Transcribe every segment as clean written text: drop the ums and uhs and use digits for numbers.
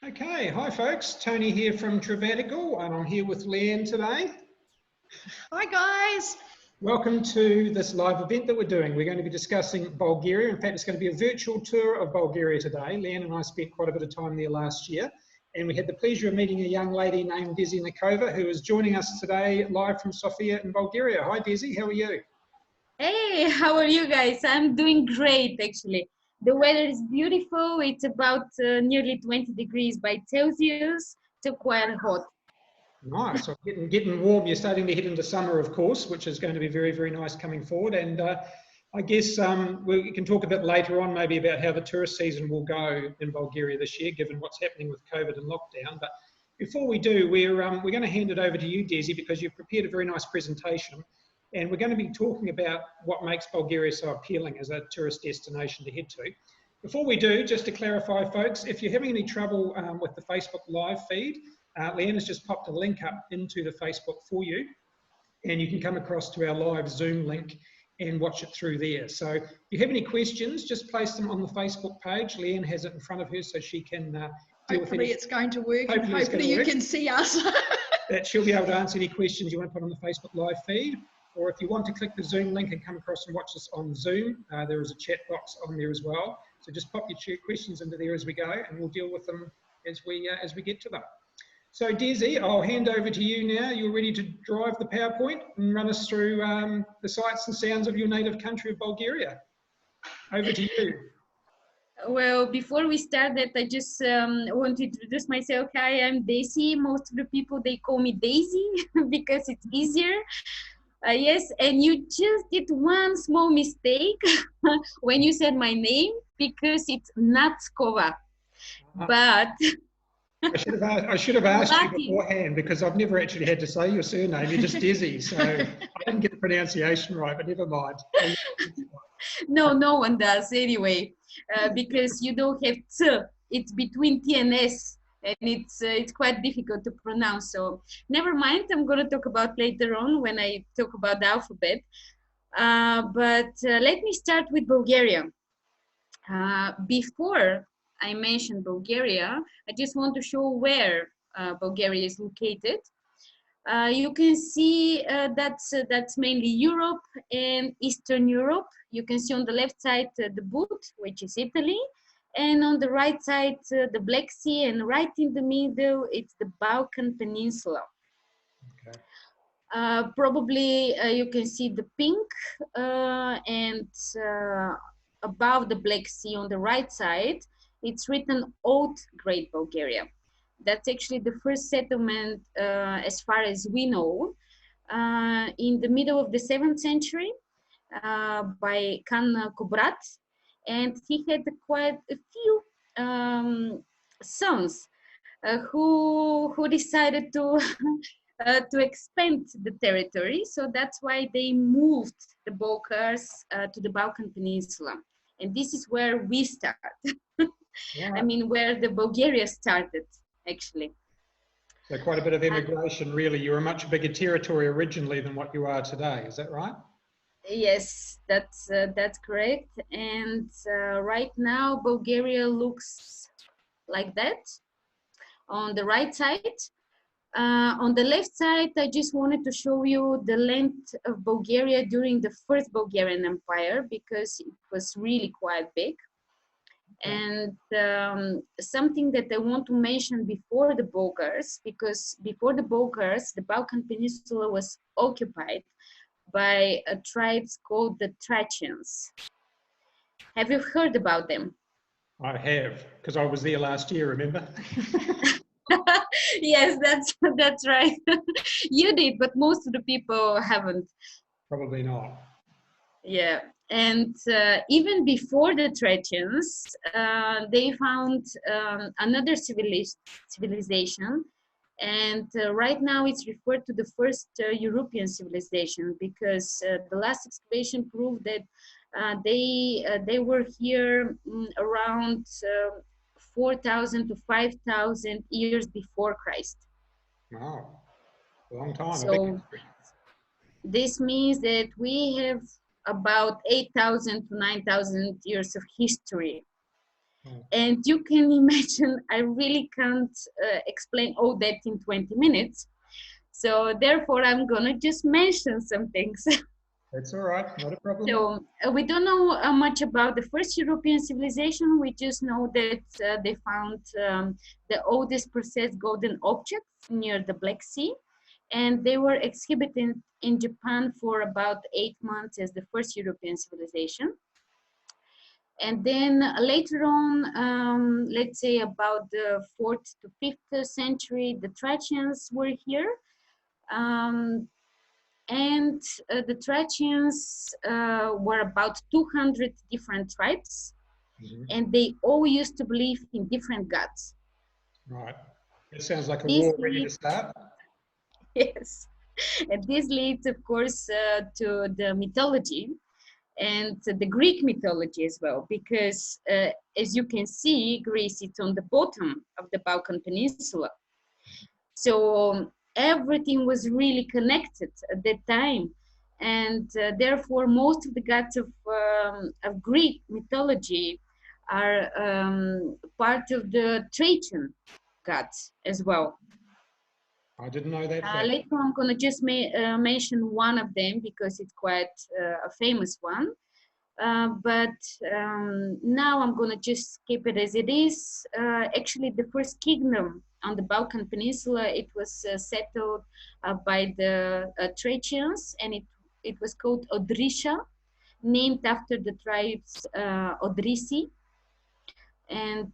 Okay, hi folks, Tony here from Travatical and I'm here with Leanne today. Hi guys. Welcome to this live event that we're doing. We're going to be discussing Bulgaria. In fact, it's going to be a virtual tour of Bulgaria today. Leanne and I spent quite a bit of time there last year and we had the pleasure of meeting a young lady named Desi Nackova who is joining us today live from Sofia in Bulgaria. Hi Desi, how are you? Hey, how are you guys? I'm doing great actually. The weather is beautiful. It's about nearly 20 degrees by Celsius, so quite hot. Nice, so getting warm. You're starting to head into summer, of course, which is going to be very, very nice coming forward. And I guess we can talk a bit later on maybe about how the tourist season will go in Bulgaria this year, given what's happening with COVID and lockdown. But before we do, we're going to hand it over to you, Desi, because you've prepared a very nice presentation. And we're going to be talking about what makes Bulgaria so appealing as a tourist destination to head to. Before we do, just to clarify, folks, if you're having any trouble with the Facebook live feed, Leanne has just popped a link up into the Facebook for you, and you can come across to our live Zoom link and watch it through there. So if you have any questions, just place them on the Facebook page. Leanne has it in front of her so she can deal with Hopefully it's going to work and hopefully you can see us. That she'll be able to answer any questions you want to put on the Facebook live feed. Or if you want to click the Zoom link and come across and watch this on Zoom, there is a chat box on there as well. So just pop your questions into there as we go, and we'll deal with them as we get to them. So Desi, I'll hand over to you now. You're ready to drive the PowerPoint and run us through the sights and sounds of your native country of Bulgaria. Over to you. Well, before we start that, I just want to introduce myself. Hi, I'm Desi. Most of the people, they call me Daisy because it's easier. Yes, and you just did one small mistake when you said my name because it's Nackova. But I should have asked you beforehand because I've never actually had to say your surname. You're just Desi, so I didn't get the pronunciation right, but never mind. No one does anyway, because you don't have T. It's between T and S. And it's quite difficult to pronounce. So never mind, I'm going to talk about later on when I talk about the alphabet. But let me start with Bulgaria. Before I mention Bulgaria, I just want to show where Bulgaria is located. You can see that's mainly Europe and Eastern Europe. You can see on the left side the boot, which is Italy. And on the right side, the Black Sea, and right in the middle, it's the Balkan Peninsula. Okay. Probably you can see the pink, and above the Black Sea on the right side, it's written Old Great Bulgaria. That's actually the first settlement, as far as we know, in the middle of the 7th century by Khan Kubrat. And he had quite a few sons who decided to to expand the territory. So that's why they moved the Bulgars to the Balkan Peninsula. And this is where we start. Yeah. I mean, where the Bulgaria started, actually. So quite a bit of immigration, really. You were a much bigger territory originally than what you are today. Is that right? Yes, that's correct. And right now, Bulgaria looks like that on the right side. On the left side, I just wanted to show you the length of Bulgaria during the First Bulgarian Empire because it was really quite big. And something that I want to mention before the Bulgars, because before the Bulgars, the Balkan Peninsula was occupied by tribes called the Thracians. Have you heard about them? I have, because I was there last year, remember? Yes, that's right. You did, but most of the people haven't. Probably not. Yeah, and even before the Thracians, they found another civilization. And right now it's referred to the first European civilization because the last excavation proved that they were here around 4,000 to 5,000 years before Christ. Wow, a long time. So this means that we have about 8,000 to 9,000 years of history. And you can imagine, I really can't explain all that in 20 minutes. So therefore, I'm gonna just mention some things. That's all right, not a problem. So we don't know much about the first European civilization. We just know that they found the oldest processed golden objects near the Black Sea. And they were exhibited in Japan for about 8 months as the first European civilization. And then later on, let's say about the 4th to 5th century, the Thracians were here. The Thracians were about 200 different tribes, and they all used to believe in different gods. Right. It sounds like a war ready to start. Yes. And this leads, of course, to the mythology and the Greek mythology as well, because as you can see, Greece is on the bottom of the Balkan Peninsula. So everything was really connected at that time. And therefore, most of the gods of Greek mythology are part of the Thracian gods as well. I didn't know that. Later I'm going to just mention one of them because it's quite a famous one. But now I'm going to just keep it as it is. Actually, the first kingdom on the Balkan Peninsula, it was settled by the Thracians, and it was called Odrisha, named after the tribes Odrisi. And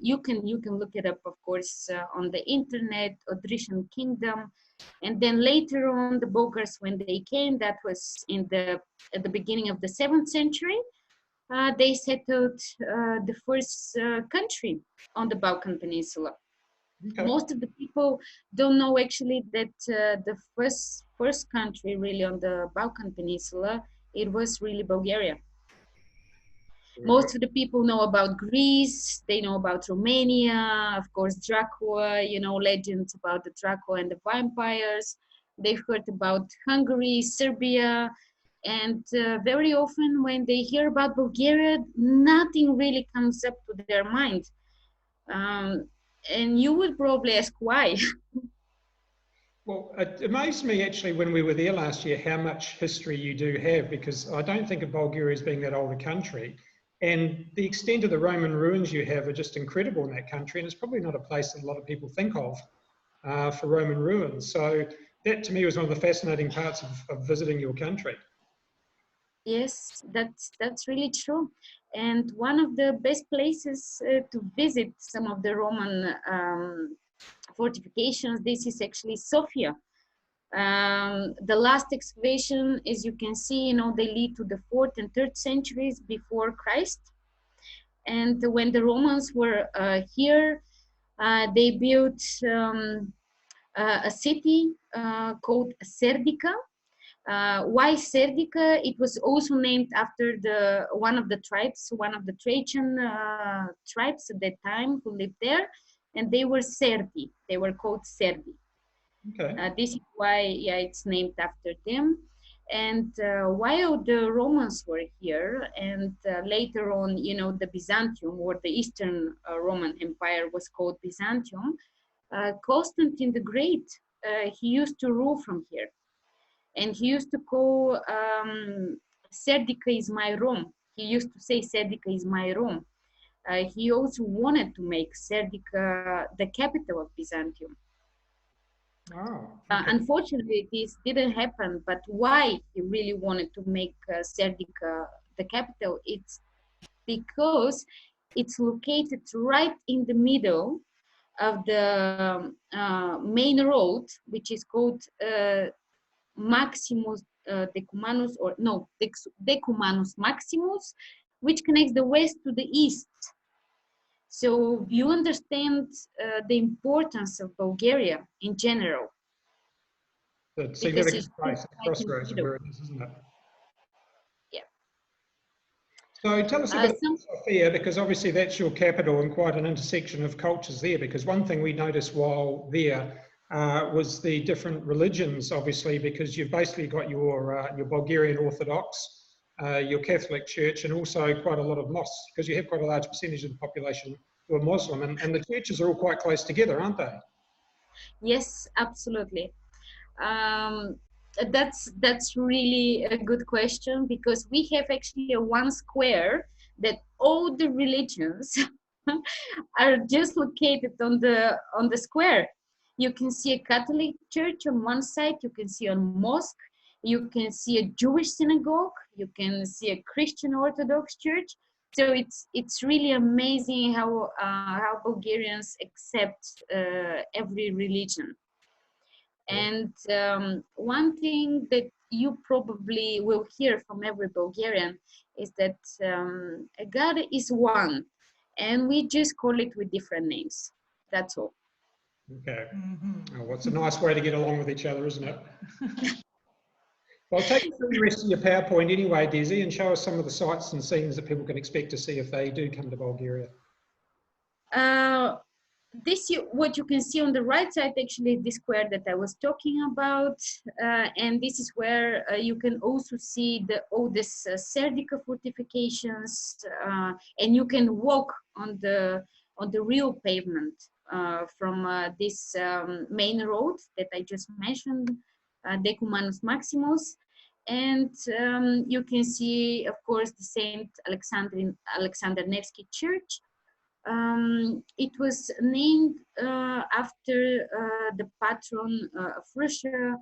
you can look it up, of course, on the internet, Odrishan Kingdom. And then later on, the Bulgars, when they came, that was at the beginning of the 7th century, they settled the first country on the Balkan Peninsula. Okay. Most of the people don't know actually that the first country really on the Balkan Peninsula, it was really Bulgaria. Most of the people know about Greece, they know about Romania, of course, Dracula, legends about the Dracula and the vampires. They've heard about Hungary, Serbia, and very often when they hear about Bulgaria, nothing really comes up to their mind. And you would probably ask why. Well, it amazed me actually when we were there last year how much history you do have, because I don't think of Bulgaria as being that old a country. And the extent of the Roman ruins you have are just incredible in that country. And it's probably not a place that a lot of people think of for Roman ruins. So that to me was one of the fascinating parts of visiting your country. Yes, that's really true. And one of the best places to visit some of the Roman fortifications, this is actually Sofia. The last excavation, as you can see, they lead to the 4th and 3rd centuries before Christ. And when the Romans were here, they built a city called Serdica. Why Serdica? It was also named after one of the Thracian tribes at that time who lived there, and they were Serdi. They were called Serdi. Okay. This is why, it's named after them. And while the Romans were here, and later on, the Byzantium, or the Eastern Roman Empire was called Byzantium, Constantine the Great, he used to rule from here. And he used to call Serdica is my Rome. He used to say Serdica is my Rome. He also wanted to make Serdica the capital of Byzantium. Oh, okay. Unfortunately, this didn't happen. But why he really wanted to make Serdica the capital? It's because it's located right in the middle of the main road, which is called Maximus Decumanus, or no, Decumanus Maximus, which connects the west to the east. So you understand the importance of Bulgaria in general. The significant place, the crossroads of where it is, isn't it? Yeah. So tell us about Sofia, because obviously that's your capital and quite an intersection of cultures there, because one thing we noticed while there was the different religions, obviously, because you've basically got your Bulgarian orthodox, your Catholic Church, and also quite a lot of mosques, because you have quite a large percentage of the population who are Muslim, and the churches are all quite close together, aren't they? Yes, absolutely. Um, that's really a good question, because we have actually a one square that all the religions are just located on the square. You can see a Catholic church on one side, you can see a mosque, you can see a Jewish synagogue, you can see a Christian Orthodox church. So it's really amazing how Bulgarians accept every religion. And one thing that you probably will hear from every Bulgarian is that God is one, and we just call it with different names. That's all. Okay. Oh, well, it's a nice way to get along with each other, isn't it? Well, take us through the rest of your PowerPoint anyway, Desi, and show us some of the sights and scenes that people can expect to see if they do come to Bulgaria. What you can see on the right side actually is the square that I was talking about, and this is where you can also see the oldest Serdica fortifications, and you can walk on the real pavement from this main road that I just mentioned, Decumanus Maximus, and you can see, of course, the Saint Alexander Nevsky Church. It was named after the patron of Russia,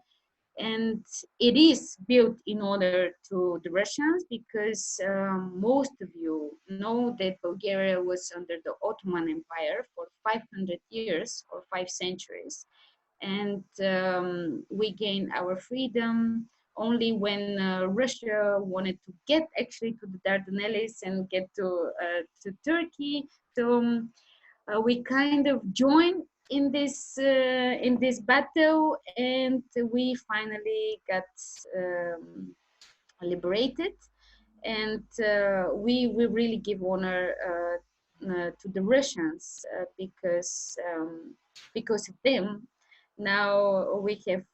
and it is built in honor to the Russians, because most of you know that Bulgaria was under the Ottoman Empire for 500 years or 5 centuries, and we gained our freedom only when Russia wanted to get actually to the Dardanelles and get to Turkey. So we kind of joined in this battle, and we finally got liberated. And we really give honor to the Russians, because of them. Now we have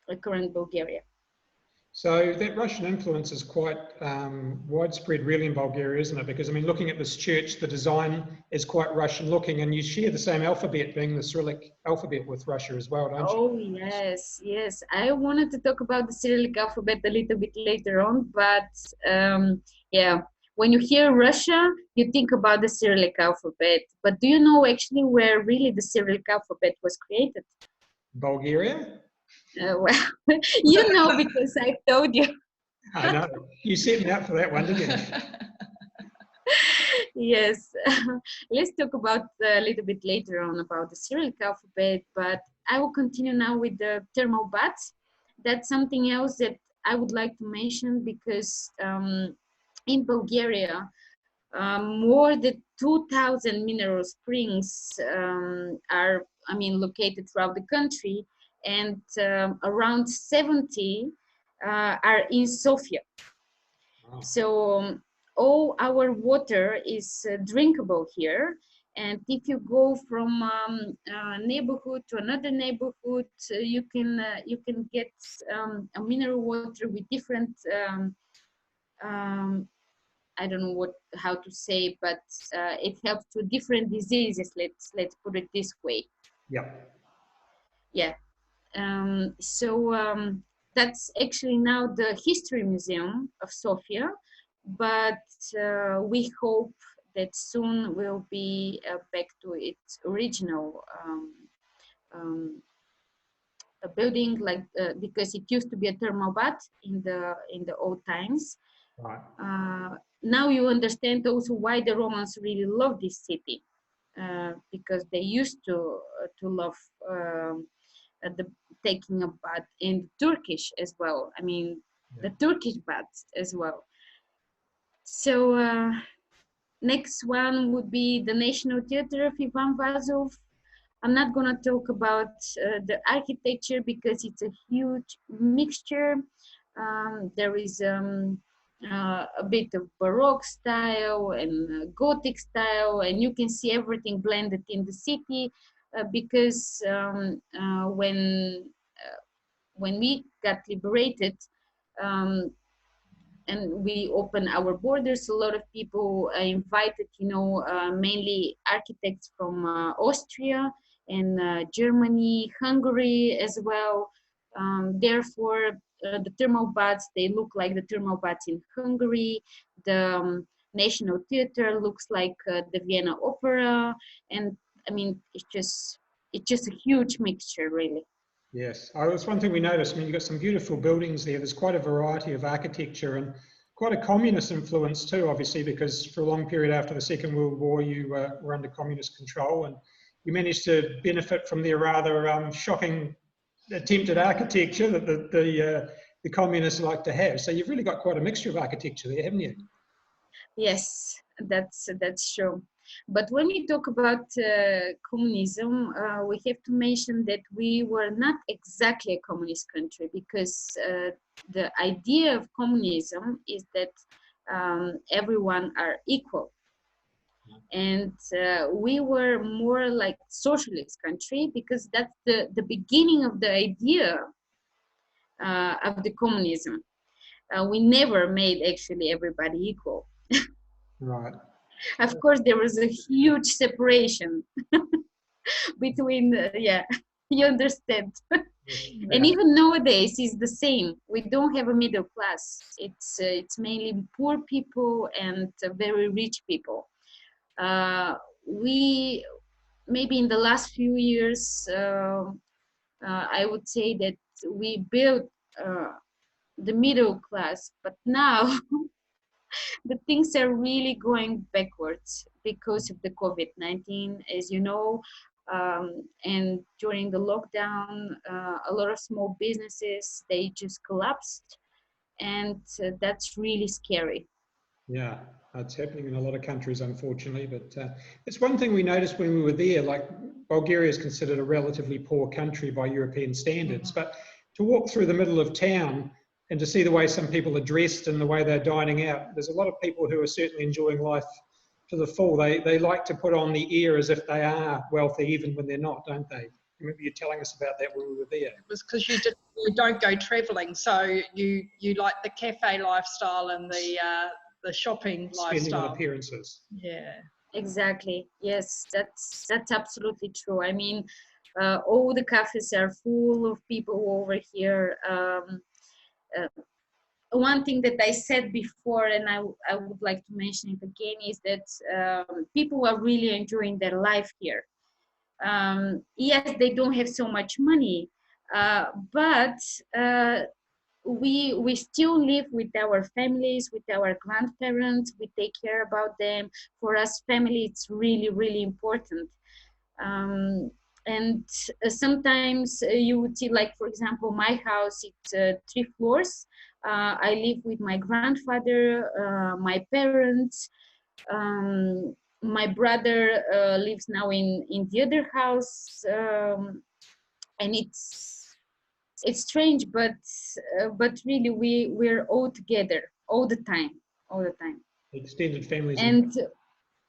a current Bulgaria. So that Russian influence is quite widespread really in Bulgaria, isn't it? Because I mean, looking at this church, the design is quite Russian looking, and you share the same alphabet, being the Cyrillic alphabet, with Russia as well, don't you? Oh, yes, yes. I wanted to talk about the Cyrillic alphabet a little bit later on, but yeah, when you hear Russia, you think about the Cyrillic alphabet. But do you know actually where really the Cyrillic alphabet was created? Bulgaria? Well, you know, because I told you. I know. You set me up for that one, didn't you? Yes. Let's talk about a little bit later on about the Cyrillic alphabet, but I will continue now with the thermal baths. That's something else that I would like to mention, because in Bulgaria, more than 2,000 mineral springs are, located throughout the country, and around 70 are in Sofia. Wow. So all our water is drinkable here. And if you go from neighborhood to another neighborhood, you can get a mineral water with different I don't know how to say, but it helps to different diseases. Let's put it this way. Yeah. Yeah. That's actually now the History Museum of Sofia, but we hope that soon will be back to its original building, because it used to be a thermal bath in the old times. Right. Now you understand also why the Romans really love this city, because they used to love taking a bath, in Turkish as well. I mean, the Turkish baths as well. So next one would be the National Theatre of Ivan Vazov. I'm not going to talk about the architecture, because it's a huge mixture. There is a bit of Baroque style and Gothic style, and you can see everything blended in the city, because when we got liberated, and we open our borders. A lot of people invited, mainly architects from Austria and Germany, Hungary as well. Therefore, the thermal baths, they look like the thermal baths in Hungary. The National Theatre looks like the Vienna Opera, and I mean, it's just a huge mixture, really. Yes, that's one thing we noticed. I mean, you've got some beautiful buildings there. There's quite a variety of architecture and quite a communist influence too, obviously, because for a long period after the Second World War, you were under communist control, and you managed to benefit from their rather shocking attempted architecture that the communists like to have. So you've really got quite a mixture of architecture there, haven't you? Yes, that's true. But when we talk about communism, we have to mention that we were not exactly a communist country, because the idea of communism is that everyone are equal. And we were more like socialist country, because that's the beginning of the idea of the communism. We never made actually everybody equal. Right. Of course, there was a huge separation between, you understand. Yeah. And even nowadays, it's the same. We don't have a middle class. It's mainly poor people and very rich people. We maybe in the last few years, I would say that we built the middle class, but now the things are really going backwards because of the COVID-19, as you know. And during the lockdown, a lot of small businesses, they just collapsed, and that's really scary. Yeah, it's happening in a lot of countries, unfortunately. But it's one thing we noticed when we were there. Like, Bulgaria is considered a relatively poor country by European standards, but to walk through the middle of town and to see the way some people are dressed and the way they're dining out, there's a lot of people who are certainly enjoying life to the full. They like to put on the air as if they are wealthy, even when they're not, don't they? Remember you telling us about that when we were there. It was because you don't go travelling, so you like the cafe lifestyle and the shopping Spending lifestyle. on appearances. Yeah. Exactly. Yes, that's absolutely true. I mean, all the cafes are full of people over here. One thing that I said before, and I would like to mention it again, is that people are really enjoying their life here. Yes, they don't have so much money, but we still live with our families, with our grandparents. We take care about them. For us, family, it's really, really important. And sometimes you would see, like, for example, my house, it's 3 floors. I live with my grandfather, my parents. My brother lives now in the other house, and it's strange, but really we're all together all the time. Extended families. And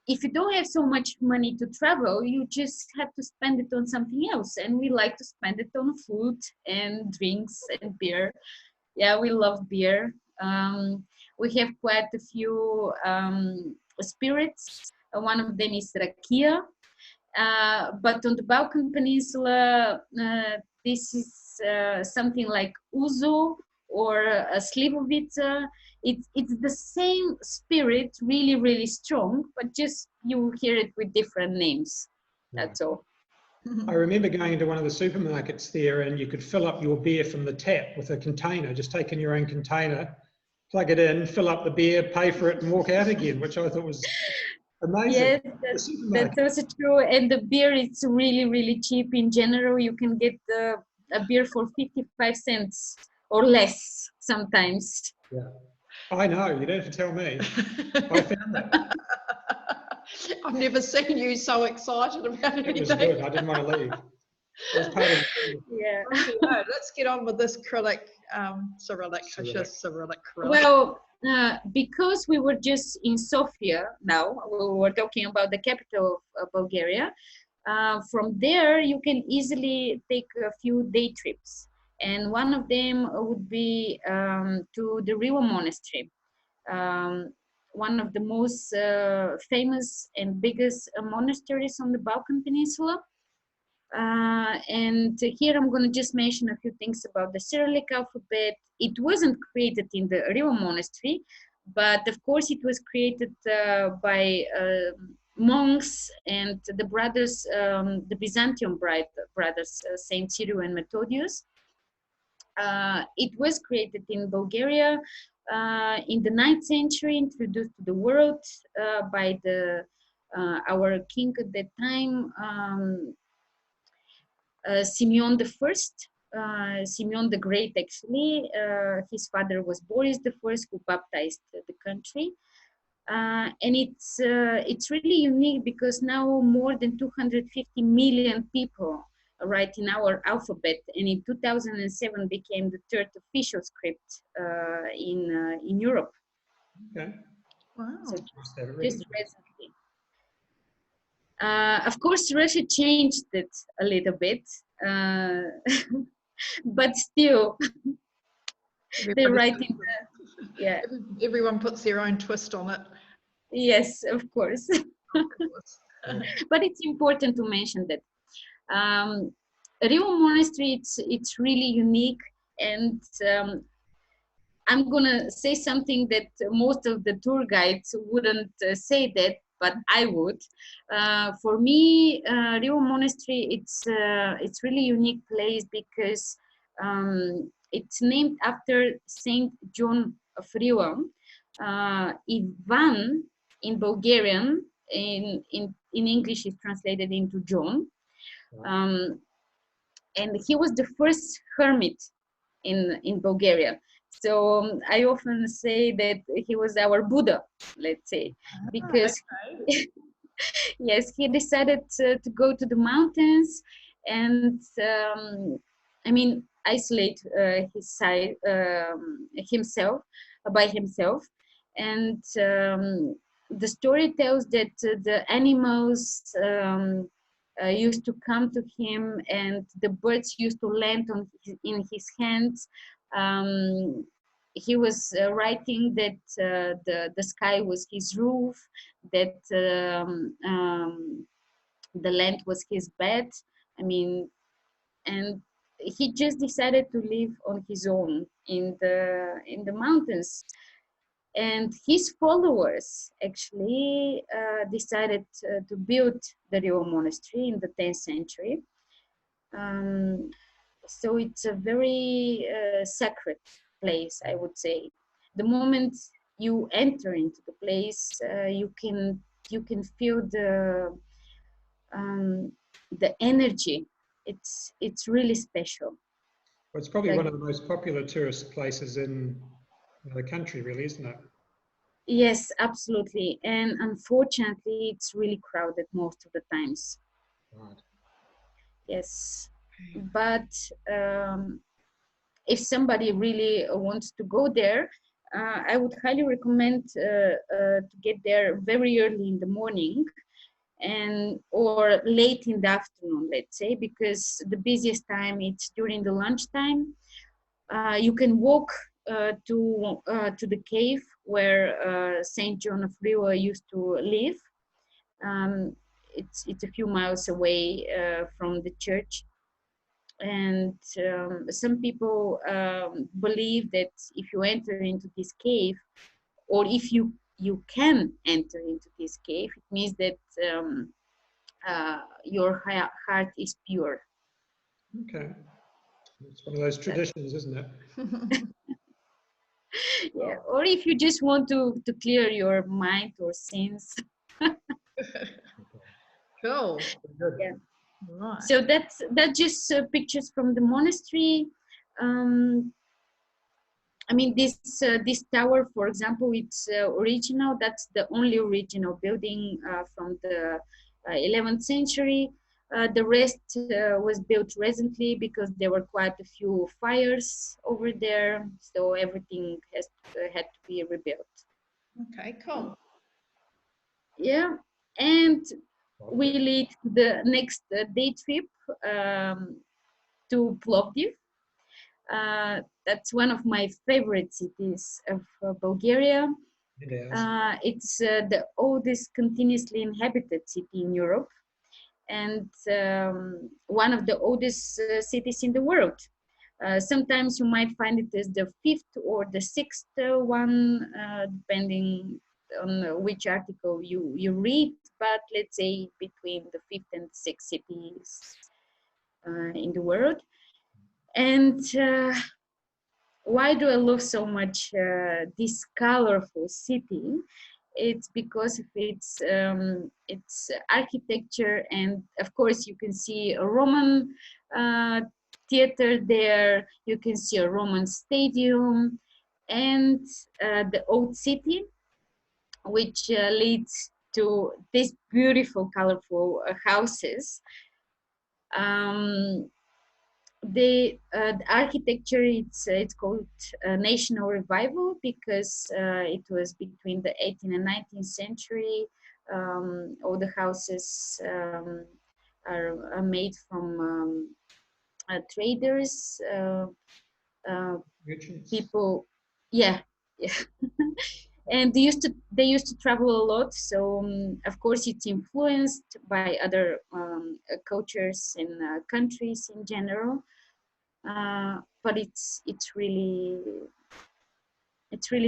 if you don't have so much money to travel, you just have to spend it on something else. And we like to spend it on food and drinks and beer. Yeah, we love beer. We have quite a few spirits. One of them is rakia. But on the Balkan Peninsula, this is something like ouzo or a slivovica. It's the same spirit, really, really strong, but just you hear it with different names. That's all. I remember going into one of the supermarkets there, and you could fill up your beer from the tap with a container, just take in your own container, plug it in, fill up the beer, pay for it, and walk out again, which I thought was amazing. Yes, that's also true. And the beer is really, really cheap. In general, you can get a beer for 55 cents or less sometimes. Yeah, I know. You don't have to tell me. I found that. I've never seen you so excited about anything. It was good. I didn't want to leave. It was part of Yeah. Let's get on with this Cyrillic. Well, because we were just in Sofia now, we were talking about the capital of Bulgaria. From there, you can easily take a few day trips. And one of them would be to the Riva Monastery. one of the most famous and biggest monasteries on the Balkan Peninsula. And here I'm going to just mention a few things about the Cyrillic alphabet. It wasn't created in the Riva monastery, but of course it was created by monks and the brothers, the Byzantium brothers, Saint Cyril and Methodius. It was created in Bulgaria in the 9th century, introduced to the world by our king at that time, Simeon the First, Simeon the Great. Actually, his father was Boris the First, who baptized the country. And it's really unique because now more than 250 million people write in our alphabet, and in 2007 became the 3rd official script in Europe. Okay. Wow. So just recently. Of course, Russia changed it a little bit, but still, they write in yeah. Everyone puts their own twist on it. Yes, of course. Of course. But it's important to mention that Rio Monastery, it's really unique, and I'm gonna say something that most of the tour guides wouldn't say that, but I would. For me, Rio Monastery, it's really unique place because it's named after Saint John of Rio. Ivan in Bulgarian, in English is translated into John. And he was the first hermit in Bulgaria. So I often say that he was our Buddha, let's say, because yes, he decided to go to the mountains and I mean isolate himself by himself. And the story tells that the animals used to come to him, and the birds used to land in his hands. He was writing that the sky was his roof, that the land was his bed. I mean, and he just decided to live on his own in the mountains. And his followers actually decided to build the Rio Monastery in the 10th century. So it's a very sacred place, I would say. The moment you enter into the place, you can feel the energy. It's really special. Well, it's probably one of the most popular tourist places in the country, really, isn't it? Yes, absolutely. And unfortunately, it's really crowded most of the times. Right. Yes. But if somebody really wants to go there, I would highly recommend to get there very early in the morning or late in the afternoon, let's say, because the busiest time it's during the lunchtime. You can walk to the cave where Saint John of Rio used to live. It's a few miles away from the church, and some people believe that if you enter into this cave, or if you can enter into this cave, it means that your heart is pure. Okay. It's one of those traditions, isn't it? Yeah. Or if you just want to clear your mind or sins. Cool. Yeah. Right. So that's just pictures from the monastery. I mean, this tower, for example, it's original. That's the only original building from the 11th century. The rest was built recently because there were quite a few fires over there, so everything had to be rebuilt. Okay, cool. Yeah, and we lead the next day trip to Plovdiv. That's one of my favorite cities of Bulgaria. And ours. It's the oldest continuously inhabited city in Europe, and one of the oldest cities in the world. Sometimes you might find it as the fifth or the sixth one, depending on which article you read, but let's say between the fifth and sixth cities in the world. And why do I love so much this colorful city? It's because of its architecture, and of course you can see a Roman theater there. You can see a Roman stadium, and the old city, which leads to these beautiful, colorful houses. The architecture, it's called National Revival because it was between the 18th and 19th century. All the houses are made from traders, people, yeah, yeah. And they used to travel a lot, so of course it's influenced by other cultures and countries in general. But it's really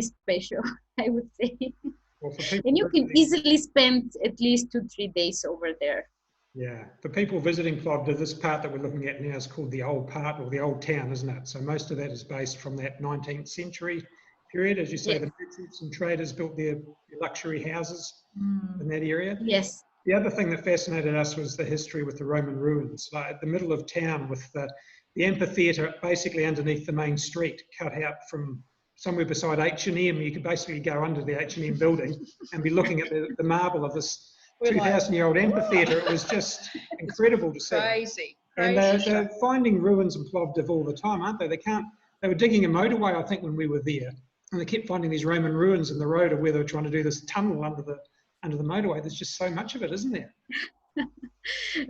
special, I would say. Well, for people and you can easily spend at least 2-3 days over there. Yeah, for people visiting Plovdiv, this part that we're looking at now is called the old part or the old town, isn't it? So most of that is based from that 19th century period. As you say, the merchants and traders built their luxury houses in that area. Yes. The other thing that fascinated us was the history with the Roman ruins. Like at the middle of town with the amphitheatre basically underneath the main street, cut out from somewhere beside H&M. You could basically go under the H&M building and be looking at the marble of this 2,000-year-old amphitheatre. It was just incredible to see. Crazy. And they're finding ruins in Plovdiv all the time, aren't they? They were digging a motorway, I think, when we were there, and they kept finding these Roman ruins in the road of where they were trying to do this tunnel under the motorway. There's just so much of it, isn't there?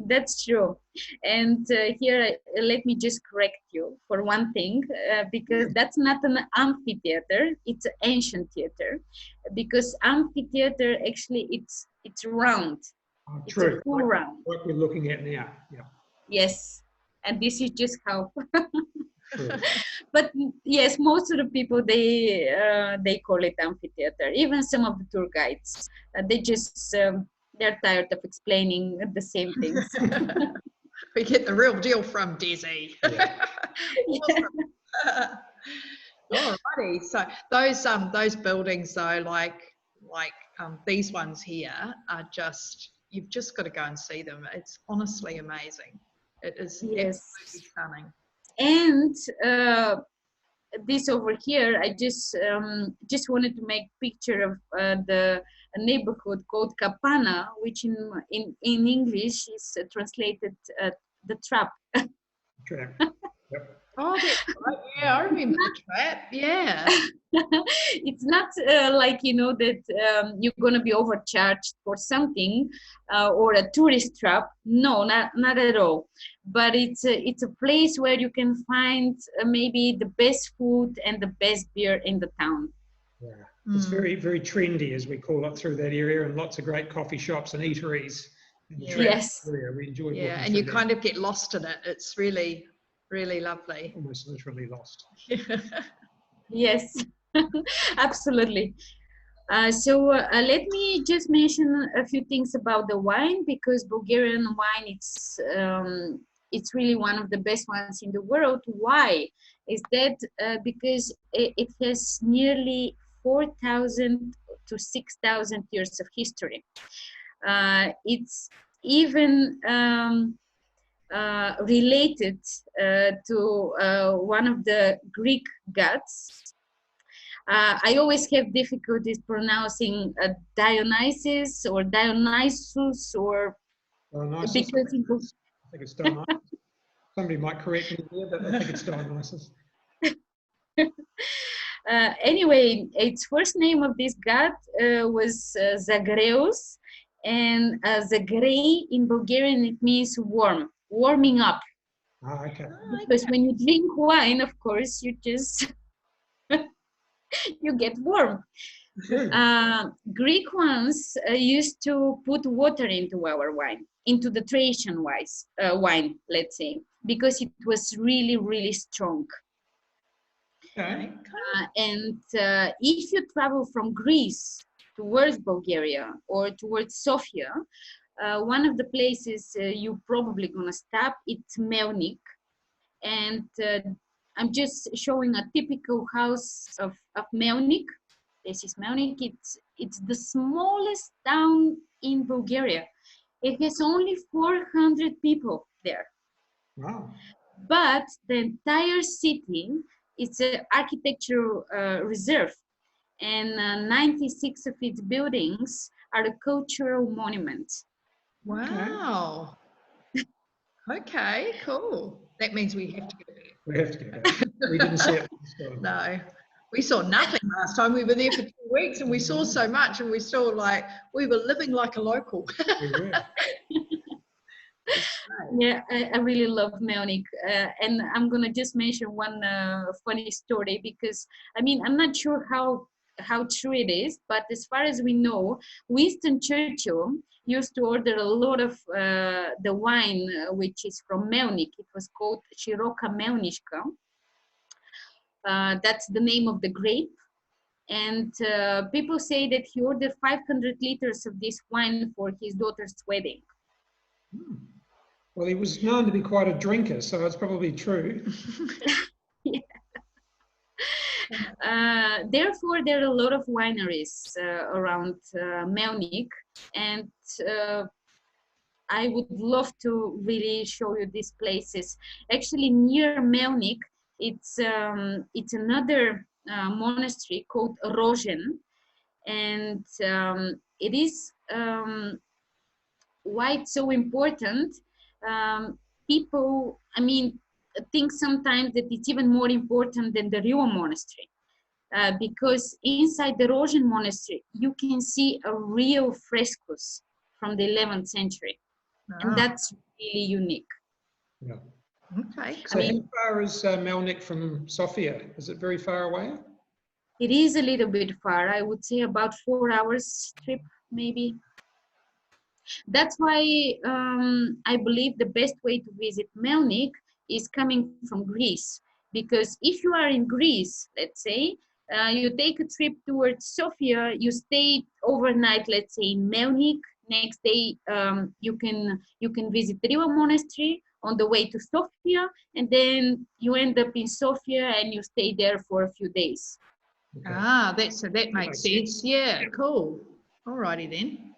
That's true. And here, let me just correct you for one thing, because that's not an amphitheater, it's an ancient theater. Because amphitheater, actually, it's round. Oh, it's true. a full round. What we're looking at now. Yeah. Yes. And this is just how. But yes, most of the people, they call it amphitheater. Even some of the tour guides, they just they're tired of explaining the same things. We get the real deal from Desi. Alrighty, so those buildings though, like these ones here, are just, you've just got to go and see them. It's honestly amazing. It is absolutely stunning. And this over here, I just wanted to make picture of a neighborhood called Kapana, which in English is translated the trap. Trap. Yep. Oh, that's right. Yeah, I remember the trap. Yeah. It's not like, that you're going to be overcharged for something or a tourist trap. No, not at all. But it's a place where you can find maybe the best food and the best beer in the town. Yeah, it's very, very trendy, as we call it, through that area, and lots of great coffee shops and eateries. Yes. Area. We enjoy. Yeah, and you kind of get lost in it. It's really, really lovely. Almost literally lost. Yes, absolutely. So let me just mention a few things about the wine, because Bulgarian wine, it's really one of the best ones in the world. Why? Is that because it has nearly 4,000 to 6,000 years of history. It's even related to one of the Greek gods. I always have difficulties pronouncing Dionysus or Dionysus or Dionysus. Because I think it's Dionysus. Somebody might correct me there, but I think it's Dionysus. Anyway, its first name of this god was Zagreus, and Zagrei in Bulgarian it means warming up. Ah, okay. Because when you drink wine, of course, you just you get warm. Greek ones used to put water into our wine, into the Thracian wine, let's say, because it was really, really strong. Okay. And if you travel from Greece towards Bulgaria or towards Sofia, one of the places you probably gonna stop, it's Melnik. And I'm just showing a typical house of Melnik. This is Melnik. It's the smallest town in Bulgaria. It has only 400 people there. Wow. But the entire city, it's an architectural reserve, and 96 of its buildings are a cultural monument. Wow. Okay, cool. That means we have to go back. We have to go back. We didn't see it. No, we saw nothing last time. We were there for 2 weeks and we saw so much, and we still we were living like a local. We were. Yeah, I really love Melnik. And I'm going to just mention one funny story, because, I mean, I'm not sure how true it is, but as far as we know, Winston Churchill used to order a lot of the wine, which is from Melnik. It was called Shiroka Melniška. That's the name of the grape. And people say that he ordered 500 liters of this wine for his daughter's wedding. Well, he was known to be quite a drinker, so it's probably true. Yeah. Therefore, there are a lot of wineries around Melnik, and I would love to really show you these places. Actually, near Melnik, it's another monastery called Rožen, and it is why it's so important. People, I mean, think sometimes that it's even more important than the Riva monastery, because inside the Rožen monastery you can see a real frescoes from the 11th century, and that's really unique. Yeah. Okay. So how far is Melnik from Sofia? Is it very far away? It is a little bit far. I would say about 4 hours trip, maybe. That's why I believe the best way to visit Melnik is coming from Greece. Because if you are in Greece, let's say, you take a trip towards Sofia, you stay overnight, let's say, in Melnik. Next day, you can visit Riva Monastery on the way to Sofia, and then you end up in Sofia and you stay there for a few days. Okay. That makes sense. Yeah, cool. Alrighty then.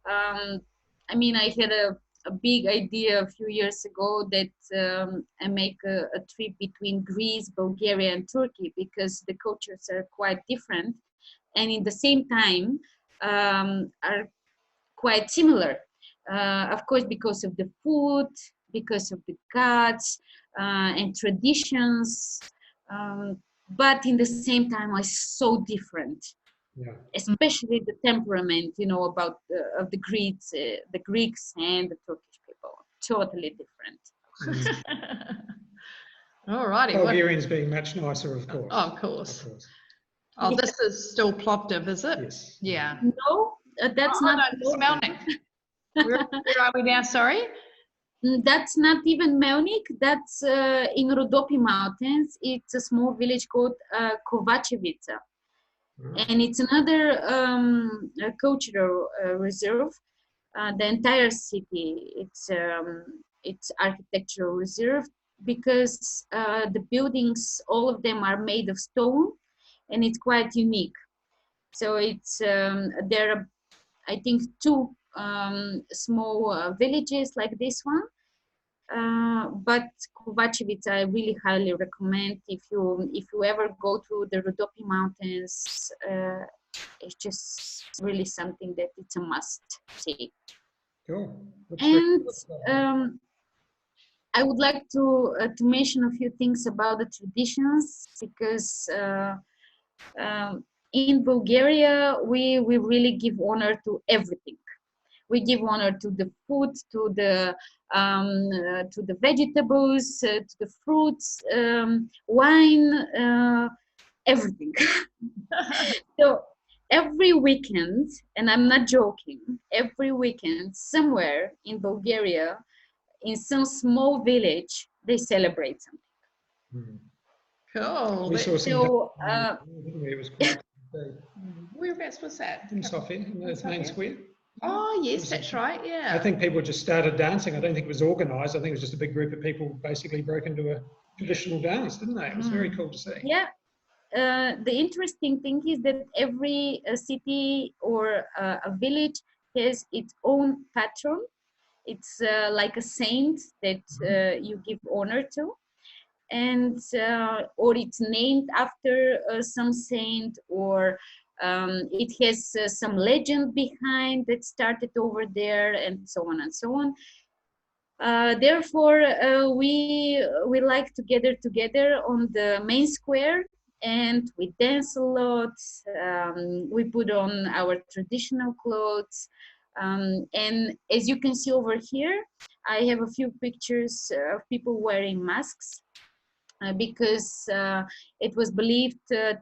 I mean, I had a big idea a few years ago that I make a trip between Greece, Bulgaria, and Turkey, because the cultures are quite different, and in the same time are quite similar. Of course, because of the food, because of the gods and traditions, but in the same time are so different. Yeah. Especially the temperament, you know, about of the Greeks and the Turkish people, totally different. All righty. Bulgarians being much nicer, of course. Oh, of course. Oh, this is still Plovdiv, is it? Yes. Yeah. No, that's not. No, Melnik. Where are we now? Sorry. That's not even Melnik. That's in Rodopi Mountains. It's a small village called Kovačevica. And it's another cultural reserve. The entire city, it's architectural reserve, because the buildings, all of them are made of stone, and it's quite unique. So it's there are, I think, 2 small villages like this one. But Kovačevica I really highly recommend. If you ever go to the Rodopi Mountains, it's just really something that it's a must see. Cool. And I would like to mention a few things about the traditions, because in Bulgaria we really give honor to everything. We give honor to the food, to the vegetables, to the fruits, wine, everything. So every weekend, and I'm not joking, every weekend somewhere in Bulgaria, in some small village, they celebrate something. Cool. We saw some. So, it was quite. Whereabouts was that? In SOFIA, in the main square. Oh, yes, that's right. Yeah. I think people just started dancing. I don't think it was organised. I think it was just a big group of people basically broke into a traditional dance, didn't they? It was very cool to see. Yeah. The interesting thing is that every city or a village has its own patron. It's like a saint that you give honor to, and or it's named after some saint, or it has some legend behind that started over there, and so on and so on. Therefore, we like to gather together on the main square, and we dance a lot. We put on our traditional clothes, and as you can see over here, I have a few pictures of people wearing masks. Because it was believed to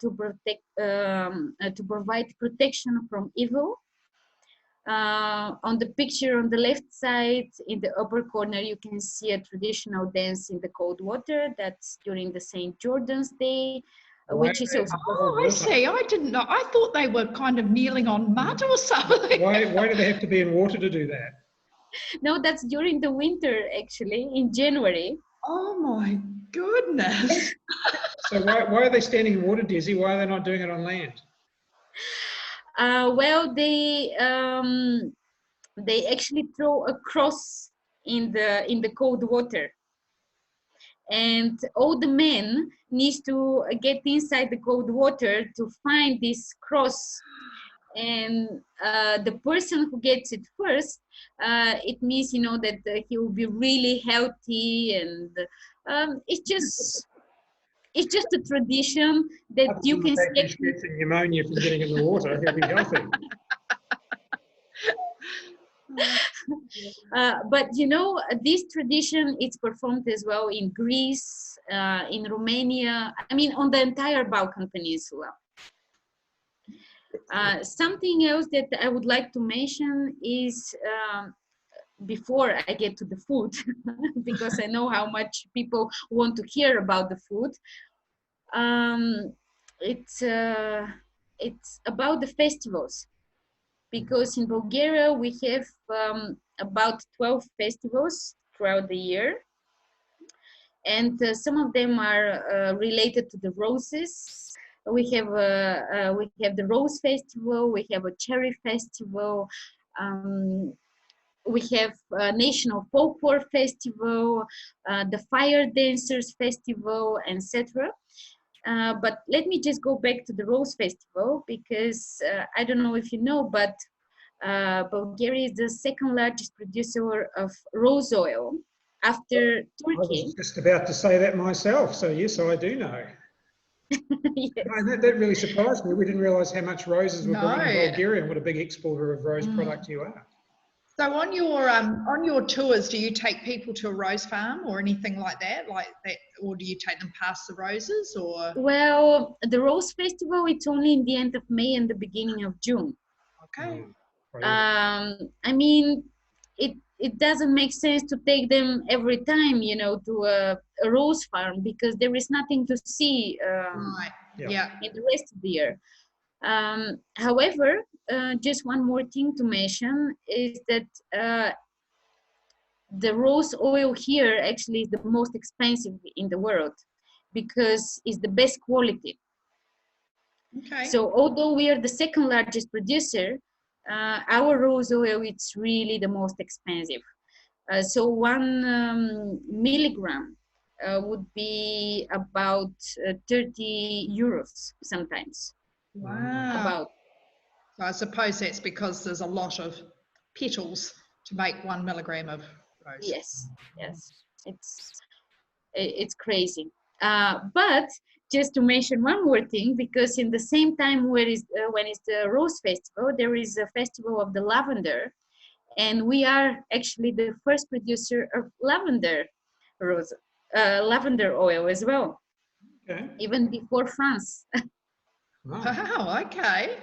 provide protection from evil. On the picture on the left side, in the upper corner, you can see a traditional dance in the cold water. That's during the St. Jordan's Day, which is also. Oh, I see. I didn't know. I thought they were kind of kneeling on mud or something. Why do they have to be in water to do that? No, that's during the winter, actually, in January. Oh my goodness. So why are they standing in water, Desi? Why are they not doing it on land? Well, they actually throw a cross in the cold water, and all the men need to get inside the cold water to find this cross. And the person who gets it first, it means that he will be really healthy, and it's just a tradition that you can see. Pneumonia from getting in the water, he'll be healthy. But this tradition, it's performed as well in Greece, in Romania. I mean, on the entire Balkan Peninsula. Something else that I would like to mention is, before I get to the food, because I know how much people want to hear about the food. It's about the festivals, because in Bulgaria we have about 12 festivals throughout the year, and some of them are related to the roses. We have the Rose Festival, we have a Cherry Festival, we have a National Folklore Festival, the Fire Dancers Festival, etc. But let me just go back to the Rose Festival, because I don't know if you know, but Bulgaria is the second largest producer of rose oil after Turkey. I was just about to say that myself, so yes, I do know. Yes. No, that really surprised me. We didn't realise how much roses were grown in Bulgaria and what a big exporter of rose product you are. So on your tours, do you take people to a rose farm or anything like that, or do you take them past the roses, or? Well, the Rose Festival, it's only in the end of May and the beginning of June. Okay. I mean, it doesn't make sense to take them every time, to a rose farm, because there is nothing to see in the rest of the year. However, just one more thing to mention is that the rose oil here actually is the most expensive in the world, because it's the best quality. Okay. So although we are the second largest producer, our rose oil, it's really the most expensive. So 1 milligram would be about 30 euros sometimes. Wow. So I suppose that's because there's a lot of petals to make 1 milligram of rose. Yes, it's crazy. But just to mention one more thing, because in the same time when it's the Rose Festival, there is a festival of the lavender, and we are actually the first producer of lavender oil as well. Okay. even before France. Wow. Wow, okay.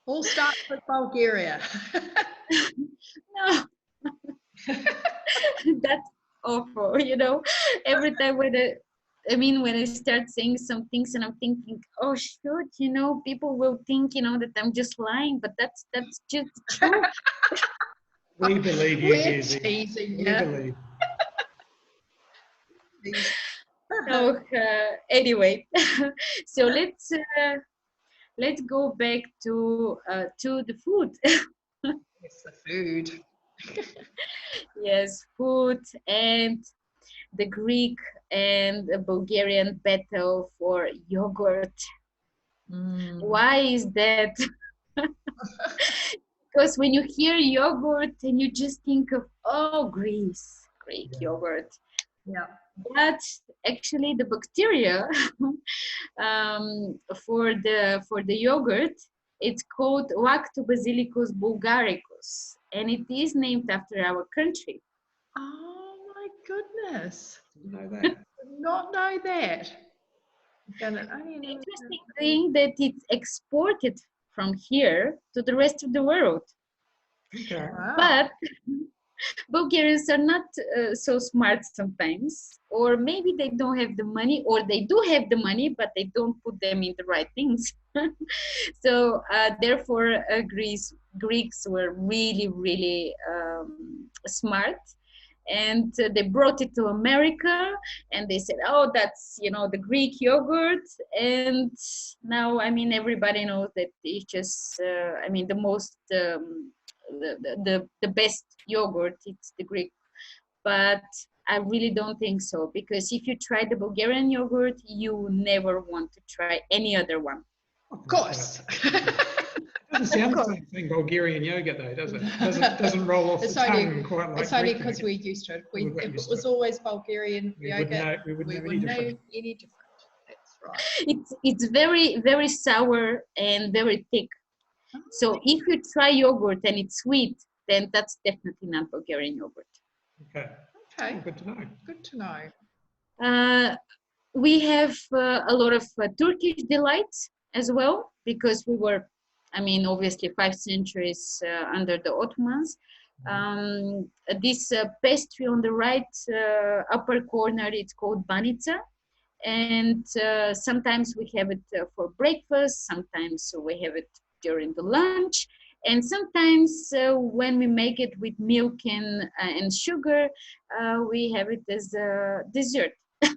All starts with Bulgaria. No, that's awful. Every time when I start saying some things and I'm thinking, oh shoot, people will think, that I'm just lying, but that's just true. We believe you, We're Desi. teasing We you. believe. So anyway, so let's go back to the food. It's the food. Yes, food and the Greek and the Bulgarian battle for yogurt. Why is that? Because when you hear yogurt, and you just think of, oh, Greek yogurt. Yeah. But actually, the bacteria for the yogurt, it's called Lactobacillus bulgaricus, and it is named after our country. Oh my goodness. Didn't know that. Did not know that. Interesting thing that it's exported from here to the rest of the world. Okay. Wow. But Bulgarians are not so smart sometimes, or maybe they don't have the money, or they do have the money, but they don't put them in the right things. So therefore, Greeks were really, really smart. And they brought it to America, and they said, oh, that's, the Greek yogurt. And now, everybody knows that it's just, the most, the best yogurt, it's the Greek. But I really don't think so, because if you try the Bulgarian yogurt, you never want to try any other one. Of course. Doesn't sound the same thing, Bulgarian yogurt, though, does it? Doesn't roll off the tongue quite like. It's only because we're used to it. If it was always Bulgarian yogurt, we wouldn't know any different. That's right. It's very, very sour and very thick. So if you try yogurt and it's sweet, then that's definitely not Bulgarian yogurt. Okay. Okay. Oh, good to know. Good to know. We have a lot of Turkish delights as well, because we were, obviously 5 centuries under the Ottomans. This pastry on the right upper corner, it's called banica. And sometimes we have it for breakfast, sometimes we have it during the lunch, and sometimes when we make it with milk and sugar, we have it as a dessert. Is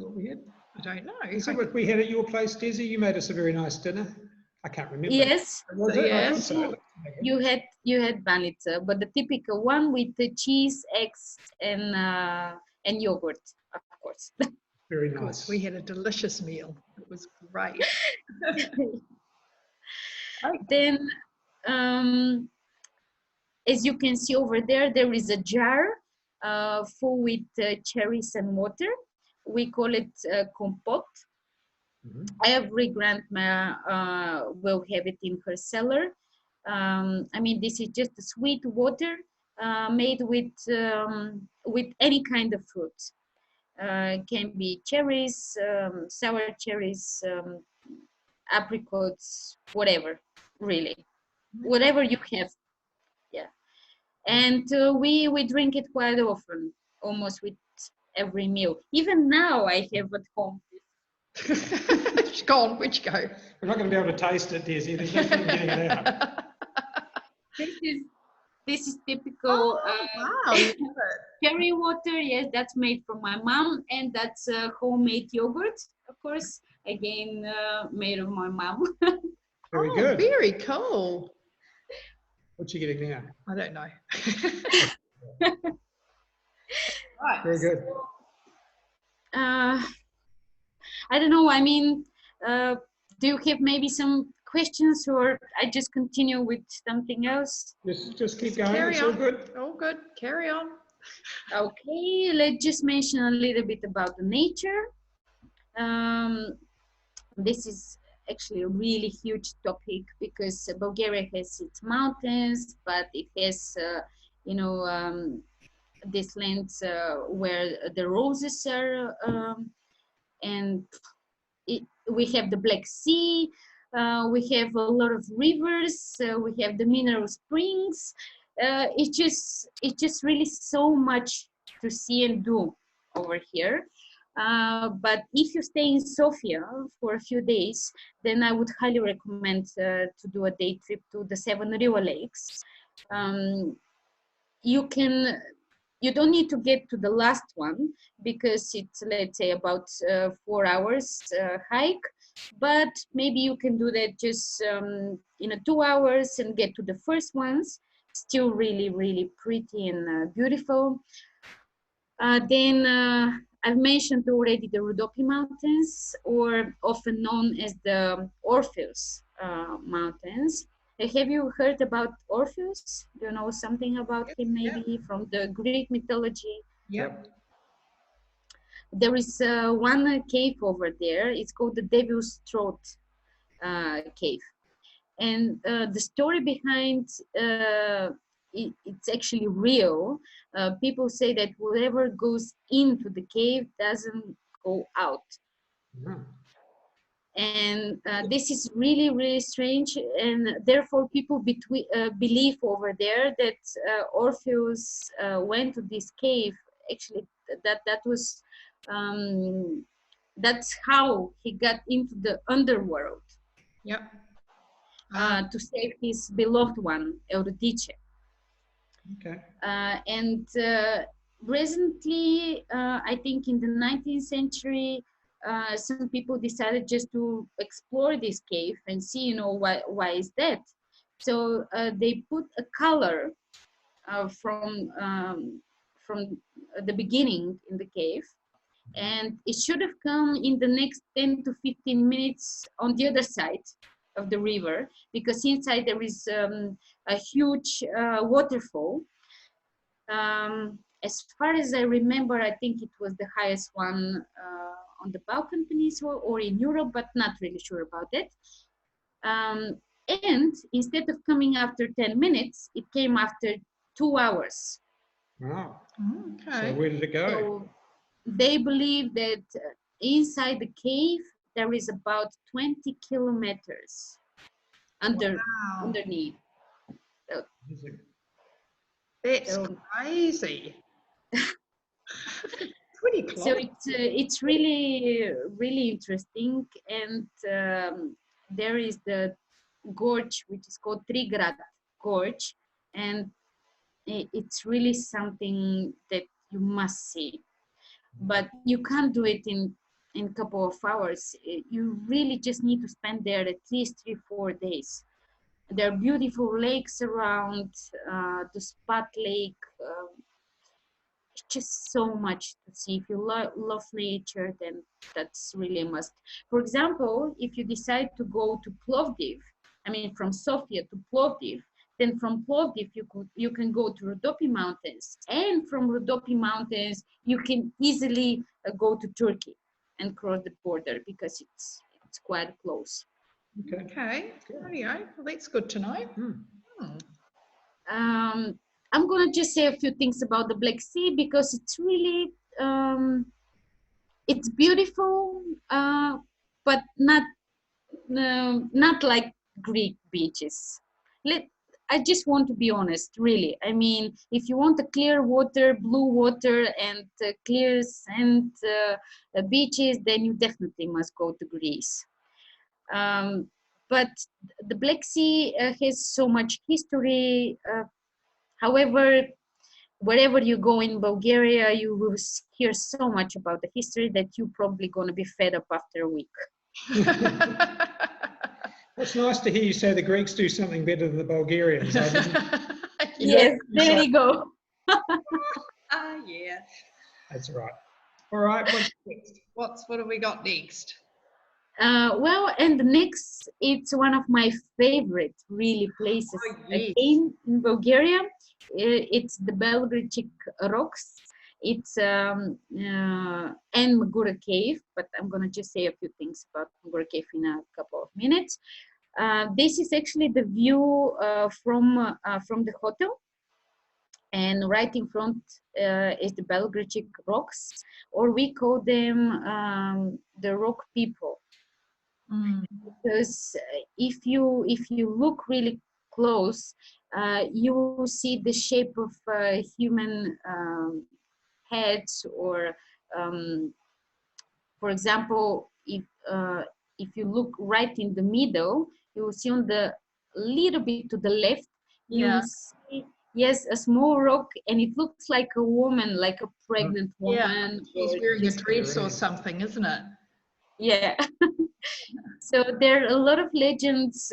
what we had? I don't know. Is that what we had at your place, Desi? You made us a very nice dinner. I can't remember. Yes. Was it? Yes. I thought so. You had banica, but the typical one with the cheese, eggs, and yogurt, of course. Very Of course, nice. we had a delicious meal. It was great. Then, as you can see over there, there is a jar full with cherries and water. We call it compote. Every grandma will have it in her cellar. This is just a sweet water made with any kind of fruit. Can be cherries, sour cherries, apricots, whatever, really, whatever you have. Yeah, and we drink it quite often, almost with every meal. Even now, I have at home. Go on, which go? We're not going to be able to taste it, Desi. There's no point in getting it out. This is typical Wow, you love it. cherry water. Yes, that's made from my mom, and that's homemade yogurt, of course. Again, made of my mom. Very good. Very cool. What's you getting now? I don't know. Right. Very good. I don't know. Do you have maybe some questions, or I just continue with something else? Just keep going. Carry it's on. all good. All good. Carry on. Okay, let's just mention a little bit about the nature. This is actually a really huge topic, because Bulgaria has its mountains, but it has, these lands where the roses are, and we have the Black Sea, we have a lot of rivers, we have the mineral springs. It's just really so much to see and do over here. But if you stay in Sofia for a few days, then I would highly recommend to do a day trip to the CYRILLIC lakes. You don't need to get to the last one because it's, let's say, about 4 hours hike, but maybe you can do that just in 2 hours and get to the first ones. Still really, really pretty and beautiful. Then I've mentioned already the Rhodope Mountains, or often known as the Orpheus Mountains. Have you heard about Orpheus? Do you know something about him, maybe from the Greek mythology? Yep. There is one cave over there. It's called the Devil's Throat Cave. And the story behind it's actually real. People say that whoever goes into the cave doesn't go out. Mm. And this is really, really strange, and therefore people believe over there that Orpheus went to this cave. Actually, that was that's how he got into the underworld. Yep. To save his beloved one, Eurydice. Okay. And recently, I think in the 19th century, some people decided just to explore this cave and see, you know, why is that? So they put a color from the beginning in the cave, and it should have come in the next 10 to 15 minutes on the other side of the river, because inside there is a huge waterfall. As far as I remember, I think it was the highest one on the Balkan Peninsula or in Europe, but not really sure about it. And instead of coming after 10 minutes, it came after 2 hours. Wow. Okay. So where did it go? So they believe that inside the cave, there is about 20 kilometers underneath. That's So, crazy. Pretty close. so it's really, really interesting. And there is the gorge, which is called Trigrad Gorge. And it's really something that you must see. But you can't do it in a couple of hours. You really just need to spend there at least 3-4 days. There are beautiful lakes around, the Spot Lake. It's just so much to see. If you love nature, then that's really a must. For example, if you decide to go to Plovdiv, I mean from Sofia to Plovdiv, then from Plovdiv you can go to Rhodope Mountains, and from Rhodope Mountains you can easily go to Turkey and cross the border, because it's quite close. Okay. Well, that's good to know. I'm gonna just say a few things about the Black Sea, because it's really it's beautiful, but not like Greek beaches. I just want to be honest, really. I mean, if you want a clear water, blue water, and clear sand beaches, then you definitely must go to Greece. But the Black Sea has so much history. However, wherever you go in Bulgaria, you will hear so much about the history that you're probably going to be fed up after a week. It's nice to hear you say the Greeks do something better than the Bulgarians. Yes, there you go. Yeah. That's right. All right, what's next? What have we got next? Well, and next, it's one of my favorite really places again in Bulgaria. It's the Belgradic Rocks. It's and Magura Cave, but I'm gonna just say a few things about Magura Cave in a couple of minutes. This is actually the view from the hotel, and right in front is the Belgradic Rocks, or we call them the Rock People. Because if you look really close, you will see the shape of human heads, or for example, if you look right in the middle, you will see on the little bit to the left, you will see, yes, a small rock, and it looks like a woman, like a pregnant woman. She's wearing a dress or something, isn't it? Yeah. So there are a lot of legends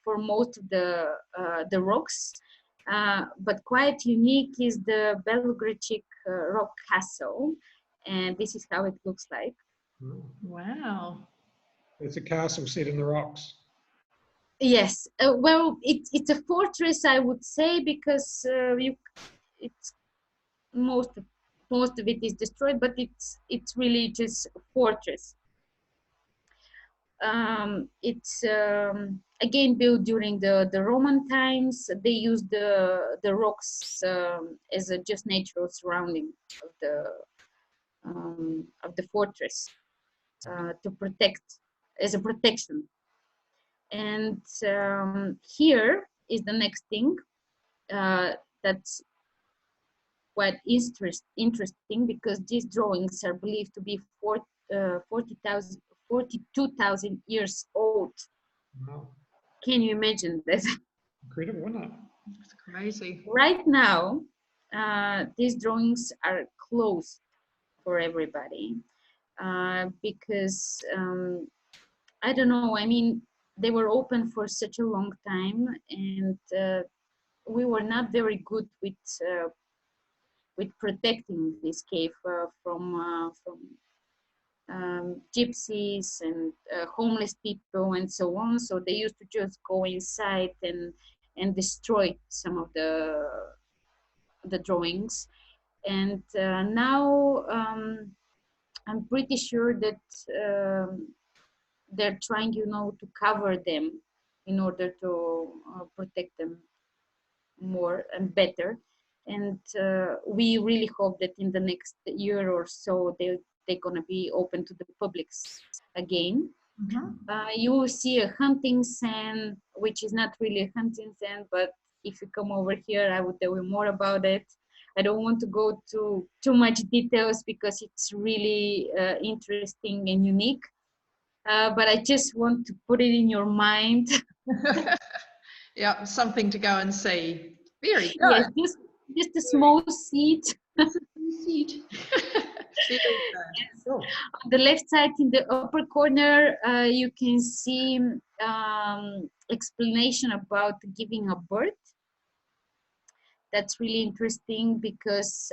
for most of the rocks, but quite unique is the Belgradic rock castle, and this is how it looks like. Wow. It's a castle set in the rocks. Yes, well, it's a fortress, I would say, because it's most of it is destroyed, but it's really just a fortress. It's again built during the Roman times. They used the rocks as a just natural surrounding of the fortress to protect, as a protection. And here is the next thing that's quite interesting, because these drawings are believed to be 42,000 years old. Wow. Can you imagine that? Incredible, isn't it? It's crazy. Right now, these drawings are closed for everybody because I don't know, I mean, they were open for such a long time, and we were not very good with protecting this cave from gypsies and homeless people and so on. So they used to just go inside and destroy some of the drawings. And now I'm pretty sure that they're trying, to cover them in order to protect them more and better. And we really hope that in the next year or so they're gonna be open to the public again. You will see a hunting sand, which is not really a hunting sand, but if you come over here, I will tell you more about it. I don't want to go to too much details because it's really interesting and unique. But I just want to put it in your mind. Yeah, something to go and see. Very good. Yes, just a small seed. Seed. On the left side, in the upper corner, you can see explanation about giving a birth. That's really interesting because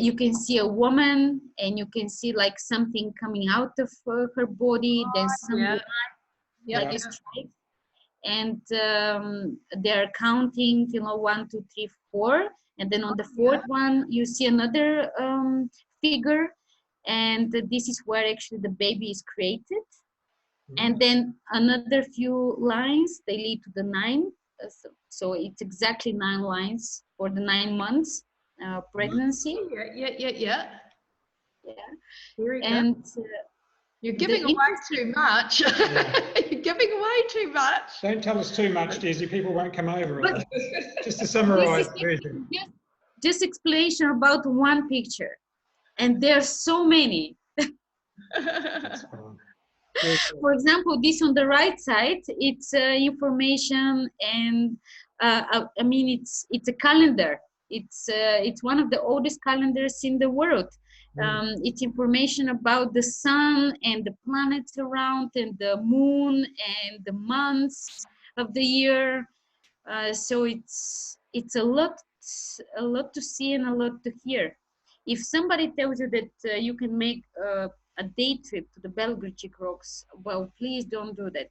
you can see a woman and you can see like something coming out of her body. Then some like a stripe, and they're counting, 1, 2, 3, 4, and then on the fourth one you see another figure, and this is where actually the baby is created. And then another few lines, they lead to the 9. So it's exactly 9 lines for the 9 months pregnancy. Yeah. Very and you're giving away too much. You're giving away too much. Don't tell us too much, Desi. People won't come over. Just to summarize the version. Just explanation about one picture. And there's so many. For example, this on the right side, it's information, and I mean, it's a calendar. It's one of the oldest calendars in the world. It's information about the sun and the planets around, and the moon and the months of the year. So it's a lot to see and a lot to hear. If somebody tells you that you can make a day trip to the Belgradic rocks, well, please don't do that.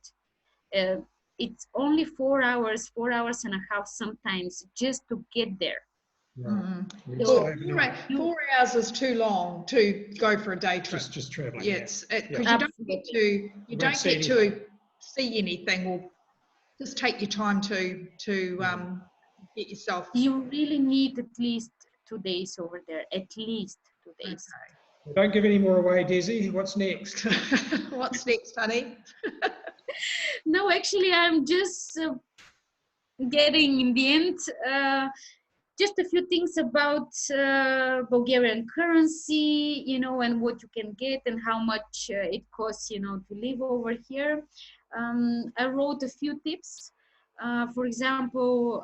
It's only 4 hours, 4.5 hours sometimes just to get there. So 4 hours is too long to go for a day trip. Just traveling. Yes, because you don't get to see anything, or just take your time to get yourself. You really need at least 2 days over there, at least 2 days. Don't give any more away, Desi. What's next? What's next, honey? No, actually, I'm just getting in the end. Just a few things about Bulgarian currency, you know, and what you can get and how much it costs, you know, to live over here. I wrote a few tips. For example,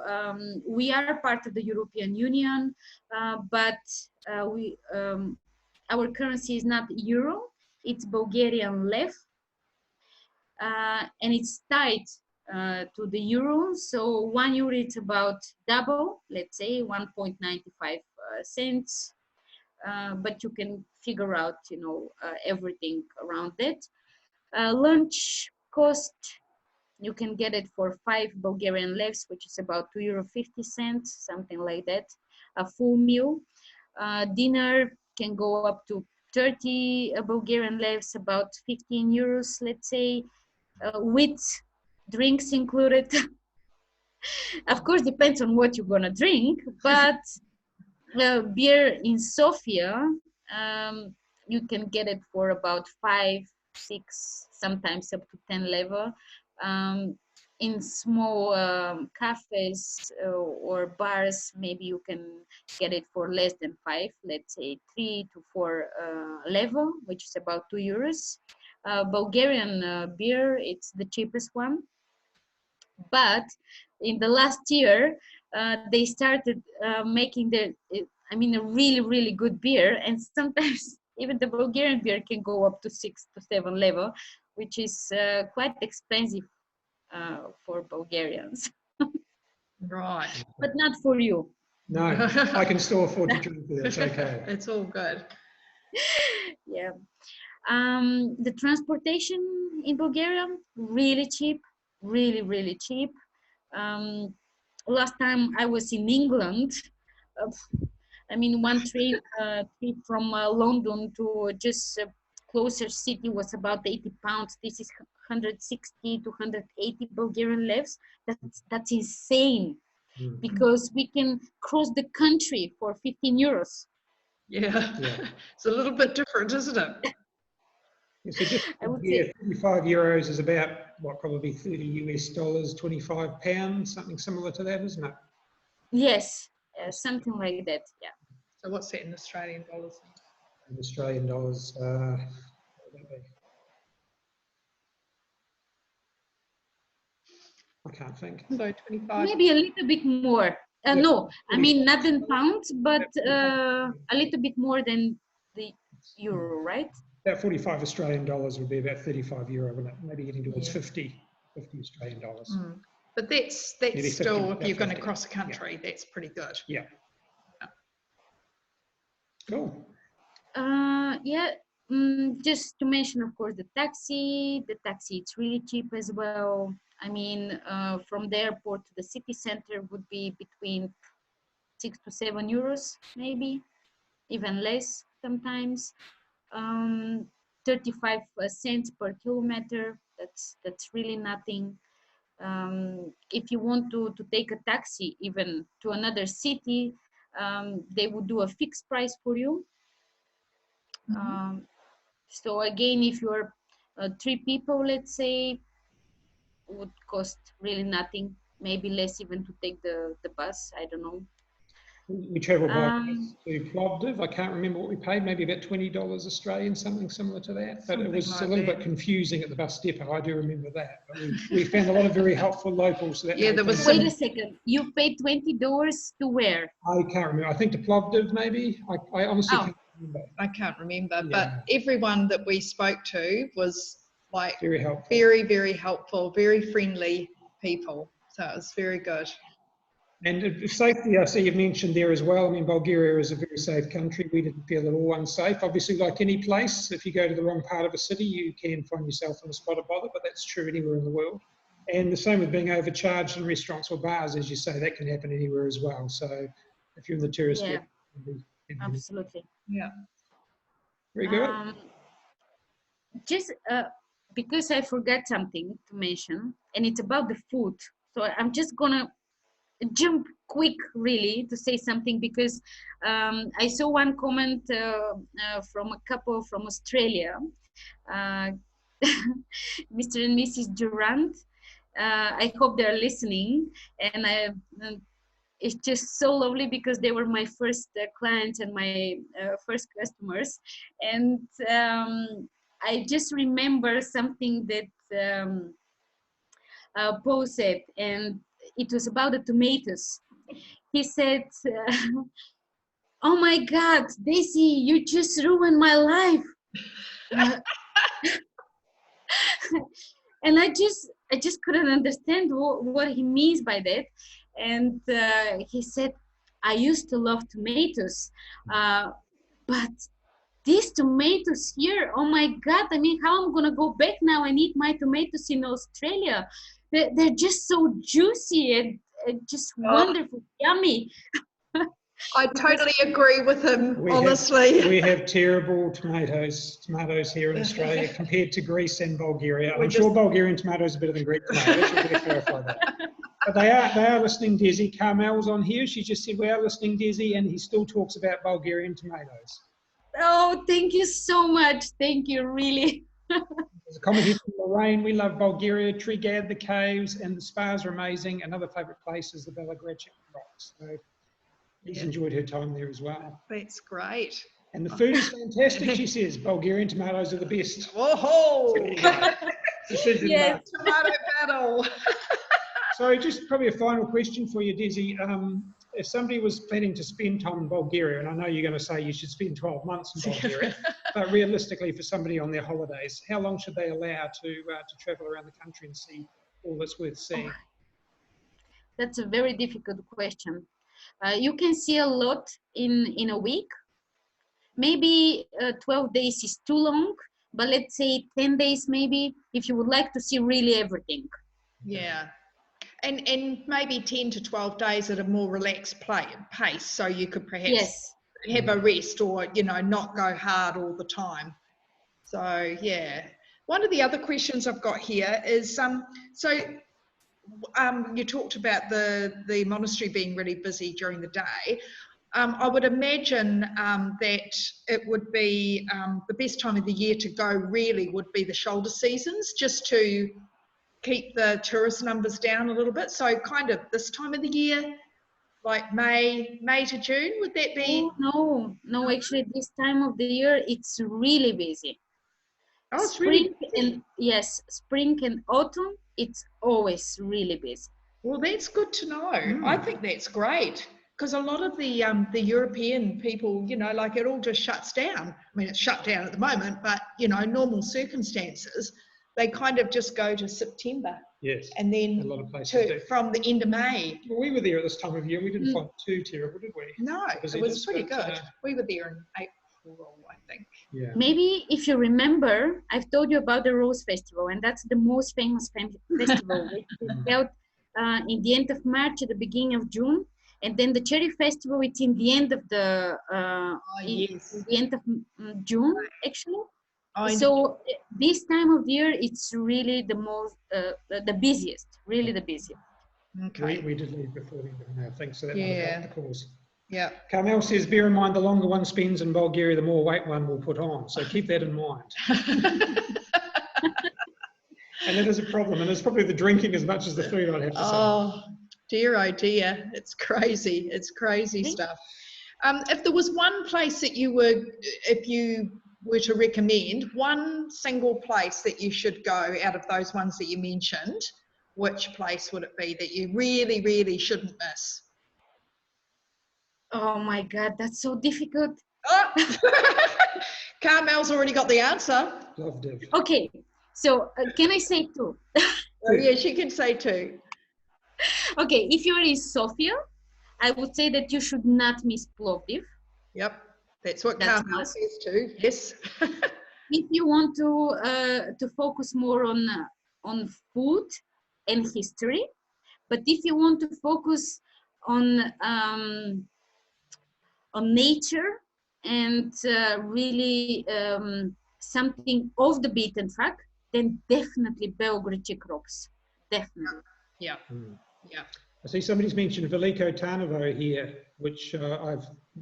we are part of the European Union, but our currency is not euro, it's Bulgarian lev, and it's tied to the euro. So 1 euro is about double, let's say 1.95 cents. But you can figure out, you know, everything around it. Lunch cost, you can get it for 5 Bulgarian levs, which is about €2.50, something like that. A full meal. Dinner can go up to 30 Bulgarian levs, about 15 euros, let's say. With drinks included. Of course, depends on what you're gonna drink, but beer in Sofia, you can get it for about 5, 6, sometimes up to 10 level. In small cafes or bars, maybe you can get it for less than 5, let's say 3 to 4 level, which is about €2. Bulgarian beer, it's the cheapest one. But in the last year, they started making a really, really good beer. And sometimes even the Bulgarian beer can go up to 6 to 7 level, which is quite expensive for Bulgarians. Right. But not for you. No, I can still afford to drink it. It's okay. It's all good. Yeah. The transportation in Bulgaria, really cheap, really, really cheap. Last time I was in England, one train trip from London to just closer city was about 80 pounds. This is 160 to 180 Bulgarian levs. That's insane, because we can cross the country for 15 euros. Yeah. It's a little bit different, isn't it? So just I would yeah, say 35 euros is about what, probably $30, 25 pounds, something similar to that, isn't it? yes, something like that. Yeah. So what's that in Australian dollars? In Australian dollars, what would that be? I can't think. So 25. Maybe a little bit more. Yeah, No, I 45. mean not in pounds, but Yeah, a little bit more than the euro, right? about 45 Australian dollars would be about 35 euro, wouldn't it? Maybe getting towards Yeah. 50 Australian dollars. But that's Maybe 50, still, if about you're going to 50. cross a country, that's pretty good. Yeah. Cool. Yeah. Just to mention, of course, the taxi. The taxi, it's really cheap as well. I mean, from the airport to the city center would be between 6 to 7 euros, maybe even less sometimes. 35 cents per kilometer. That's really nothing. If you want to take a taxi even to another city, they would do a fixed price for you. So again, if you're 3 people, let's say, would cost really nothing, maybe less even to take the bus, I don't know. We travelled by to Plovdiv. I can't remember what we paid, maybe about $20 Australian, something similar to that. But it was like a little bit confusing at the bus depot. I do remember that. But we found a lot of very helpful locals. So that Yeah, there was Wait a second. You paid $20 to where? I can't remember. I think to Plovdiv, maybe. I honestly can't remember. I can't remember, Yeah. but everyone that we spoke to was like Very helpful. very, very helpful, very friendly people. So it was very good. And safety, I see you've mentioned there as well. I mean, Bulgaria is a very safe country. We didn't feel at all unsafe. Obviously, like any place, if you go to the wrong part of a city, you can find yourself in a spot of bother, but that's true anywhere in the world. And the same with being overcharged in restaurants or bars, as you say, that can happen anywhere as well. So if you're in the tourist area, Absolutely. Yeah. Very good. Just because I forgot something to mention, and it's about the food. So I'm just gonna jump quick really to say something, because I saw one comment from a couple from Australia, Mr. and Mrs. Durant. I hope they're listening, and it's just so lovely because they were my first clients and my first customers. And I just remember something that Paul said, and it was about the tomatoes. He said, oh my God, Desi, you just ruined my life. And I just couldn't understand what he means by that. And he said, I used to love tomatoes, but these tomatoes here, oh my God, I mean, how I'm gonna go back now and eat my tomatoes in Australia? They're just so juicy and just wonderful, yummy. I totally agree with him, honestly. We have terrible tomatoes here in Australia compared to Greece and Bulgaria. I'm sure Bulgarian tomatoes are better than Greek tomatoes. Should we clarify that? But they are listening, Desi. Carmel's on here. She just said, we are listening, Desi, and he still talks about Bulgarian tomatoes. Oh, thank you so much. Thank you, really. There's a comment here from Lorraine. We love Bulgaria, Trigad, the caves, and the spas are amazing. Another favourite place is the Belgrade rocks. So he's enjoyed her time there as well. That's great. And the food is fantastic, she says. Bulgarian tomatoes are the best. Whoa! Yes, tomato battle. So just probably a final question for you, Desi. If somebody was planning to spend time in Bulgaria, and I know you're going to say you should spend 12 months in Bulgaria, but realistically for somebody on their holidays, how long should they allow to travel around the country and see all that's worth seeing? That's a very difficult question. You can see a lot in a week. Maybe 12 days is too long, but let's say 10 days maybe, if you would like to see really everything. Yeah. And maybe 10 to 12 days at a more relaxed pace, so you could perhaps have a rest, or, you know, not go hard all the time. So, yeah. One of the other questions I've got here is, you talked about the monastery being really busy during the day. I would imagine that it would be the best time of the year to go really would be the shoulder seasons, just to keep the tourist numbers down a little bit. So kind of this time of the year, like May to June, would that be? Oh, no, actually this time of the year, it's really busy. Oh, it's really busy. Spring and autumn, it's always really busy. Well, that's good to know. I think that's great, because a lot of the European people, you know, like it all just shuts down. I mean, it's shut down at the moment, but, you know, normal circumstances, they kind of just go to September. Yes. And then a lot of places from the end of May. Well, we were there at this time of year. We didn't find it too terrible, did we? No, it was pretty good. We were there in April, I think. Yeah. Maybe if you remember, I've told you about the Rose Festival, and that's the most famous festival, which is held in the end of March, at the beginning of June. And then the Cherry Festival, it's in the end of the the end of June, actually. So this time of year, it's really the most, the busiest, really the busiest. Okay. We did leave before the end of May, I think, so that might have helped the cause. Yeah. Carmel says, bear in mind, the longer one spends in Bulgaria, the more weight one will put on. So keep that in mind. And that is a problem. And it's probably the drinking as much as the food, I'd have to say. Oh dear. It's crazy. It's crazy stuff. If there was one place that if you were to recommend one single place that you should go out of those ones that you mentioned, which place would it be that you really, really shouldn't miss? Oh my God, that's so difficult. Oh. Carmel's already got the answer. Loved it. Okay, so can I say two? Oh, yeah, she can say two. Okay, if you're in Sofia, I would say that you should not miss Plovdiv. Yep, that's what Carmel says too. Yes. If you want to focus more on food and history, but if you want to focus on nature and really something off the beaten track, then definitely Belgrade rocks. Definitely. Yeah. I see somebody's mentioned Veliko Tarnovo here, which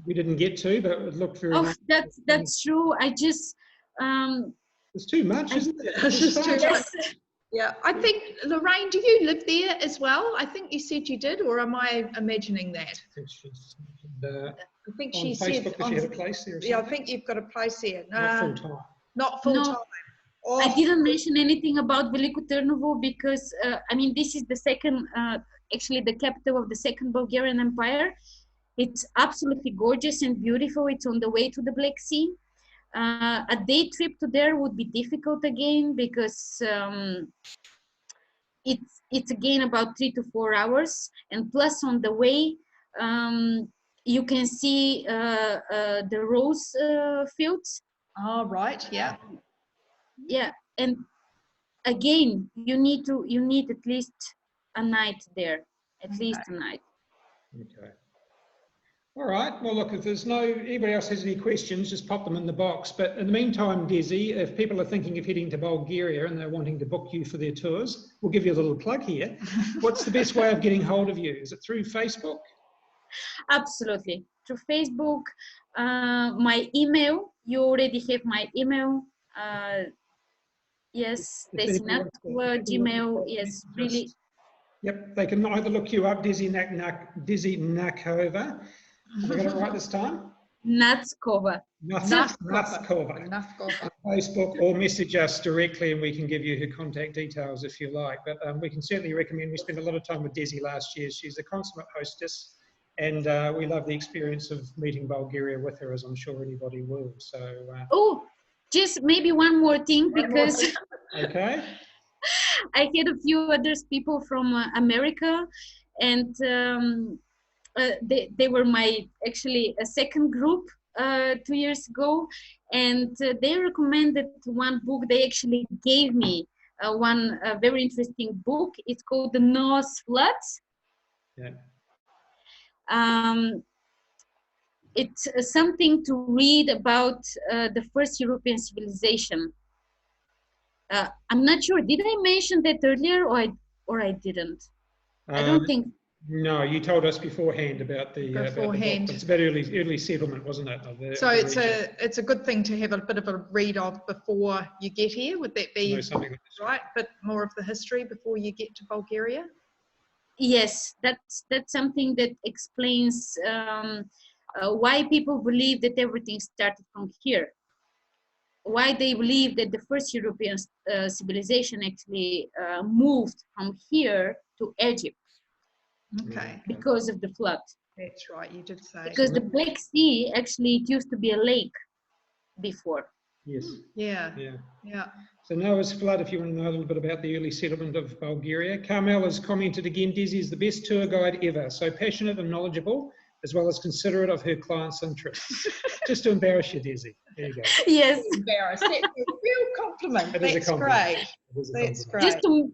we didn't get to, but it looked very nice. That's true. I just It's too much, isn't it? It's just too much. yes. Yeah, I think, Lorraine, do you live there as well? I think you said you did, or am I imagining that? I think she's mentioned, I think on she Facebook said, that she had a place there or yeah, I something. think you've got a place there. Not full time. Not full No. time. Oh, I didn't mention anything about Veliko Trnovo because, I mean, this is the second, actually the capital of the second Bulgarian Empire. It's absolutely gorgeous and beautiful. It's on the way to the Black Sea. A day trip to there would be difficult again because it's again about 3 to 4 hours. And plus on the way, you can see the rose fields. oh, right, yeah. Yeah, and again, you need at least a night there, at least a night. Okay. All right. Well, look, if anybody else has any questions, just pop them in the box. But in the meantime, Desi, if people are thinking of heading to Bulgaria and they're wanting to book you for their tours, we'll give you a little plug here. What's the best way of getting hold of you? Is it through Facebook? Absolutely, through Facebook. My email, you already have my email. Yes, Desi Nackova, Gmail, yes, really. Yep, they can either look you up, Desi Nackova. Have I got it right this time? Nackova. Nackova. Facebook, or message us directly and we can give you her contact details if you like. But we can certainly recommend, we spent a lot of time with Desi last year. She's a consummate hostess and we love the experience of meeting Bulgaria with her, as I'm sure anybody will. So. Oh, just maybe one more thing, because okay. I had a few other people from America, and they were actually a second group 2 years ago, and they recommended one book. They actually gave me one very interesting book. It's called The Norse Floods. Yeah. It's something to read about the first European civilization. I'm not sure. Did I mention that earlier, or I didn't? I don't think. No, you told us beforehand about the beforehand. It's about early settlement, wasn't it? So it's a good thing to have a bit of a read of before you get here. Would that be right? Bit more of the history before you get to Bulgaria. Yes, that's something that explains why people believe that everything started from here. Why they believe that the first European civilization actually moved from here to Egypt. Okay. Because of the flood. That's right, you did say. Because the Black Sea, actually, it used to be a lake before. Yes. Yeah. Yeah. Yeah. So Noah's Flood, if you want to know a little bit about the early settlement of Bulgaria. Carmel has commented again, Desi is the best tour guide ever. So passionate and knowledgeable, as well as considerate of her clients' interests. Just to embarrass you, Desi. There you go. Yes. Embarrassed. That's a real compliment. It is That's a compliment. great. That's great. Just to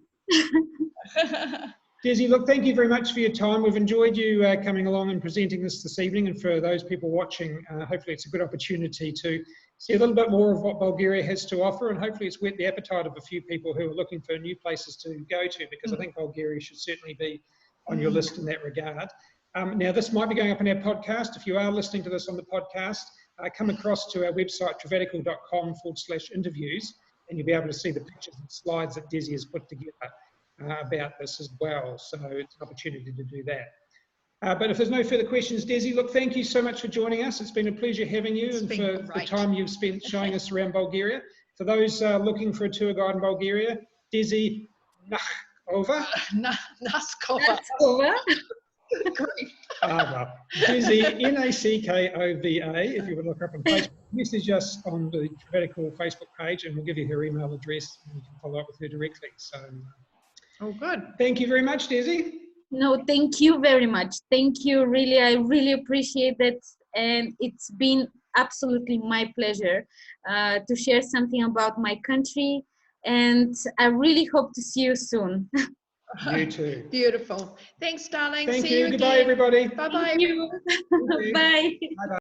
Desi, look, thank you very much for your time. We've enjoyed you coming along and presenting this evening. And for those people watching, hopefully it's a good opportunity to see a little bit more of what Bulgaria has to offer. And hopefully it's whet the appetite of a few people who are looking for new places to go to, because I think Bulgaria should certainly be on your list in that regard. Now, this might be going up in our podcast. If you are listening to this on the podcast, come across to our website, travatical.com/interviews, and you'll be able to see the pictures and slides that Desi has put together about this as well. So it's an opportunity to do that. But if there's no further questions, Desi, look, thank you so much for joining us. It's been a pleasure having you and for the time you've spent showing us around Bulgaria. For those looking for a tour guide in Bulgaria, Desi Nackova. Nackova. Desi, Nackova, if you would look up on Facebook. Message us on the Travatical Facebook page and we'll give you her email address and you can follow up with her directly. So, oh, good. Thank you very much, Desi. No, thank you very much. Thank you. Really, I really appreciate that. And it's been absolutely my pleasure to share something about my country. And I really hope to see you soon. You too. Beautiful. Thanks, darling. Thank See you. you Goodbye, again. everybody. Bye-bye. Thank you. Bye. Bye-bye.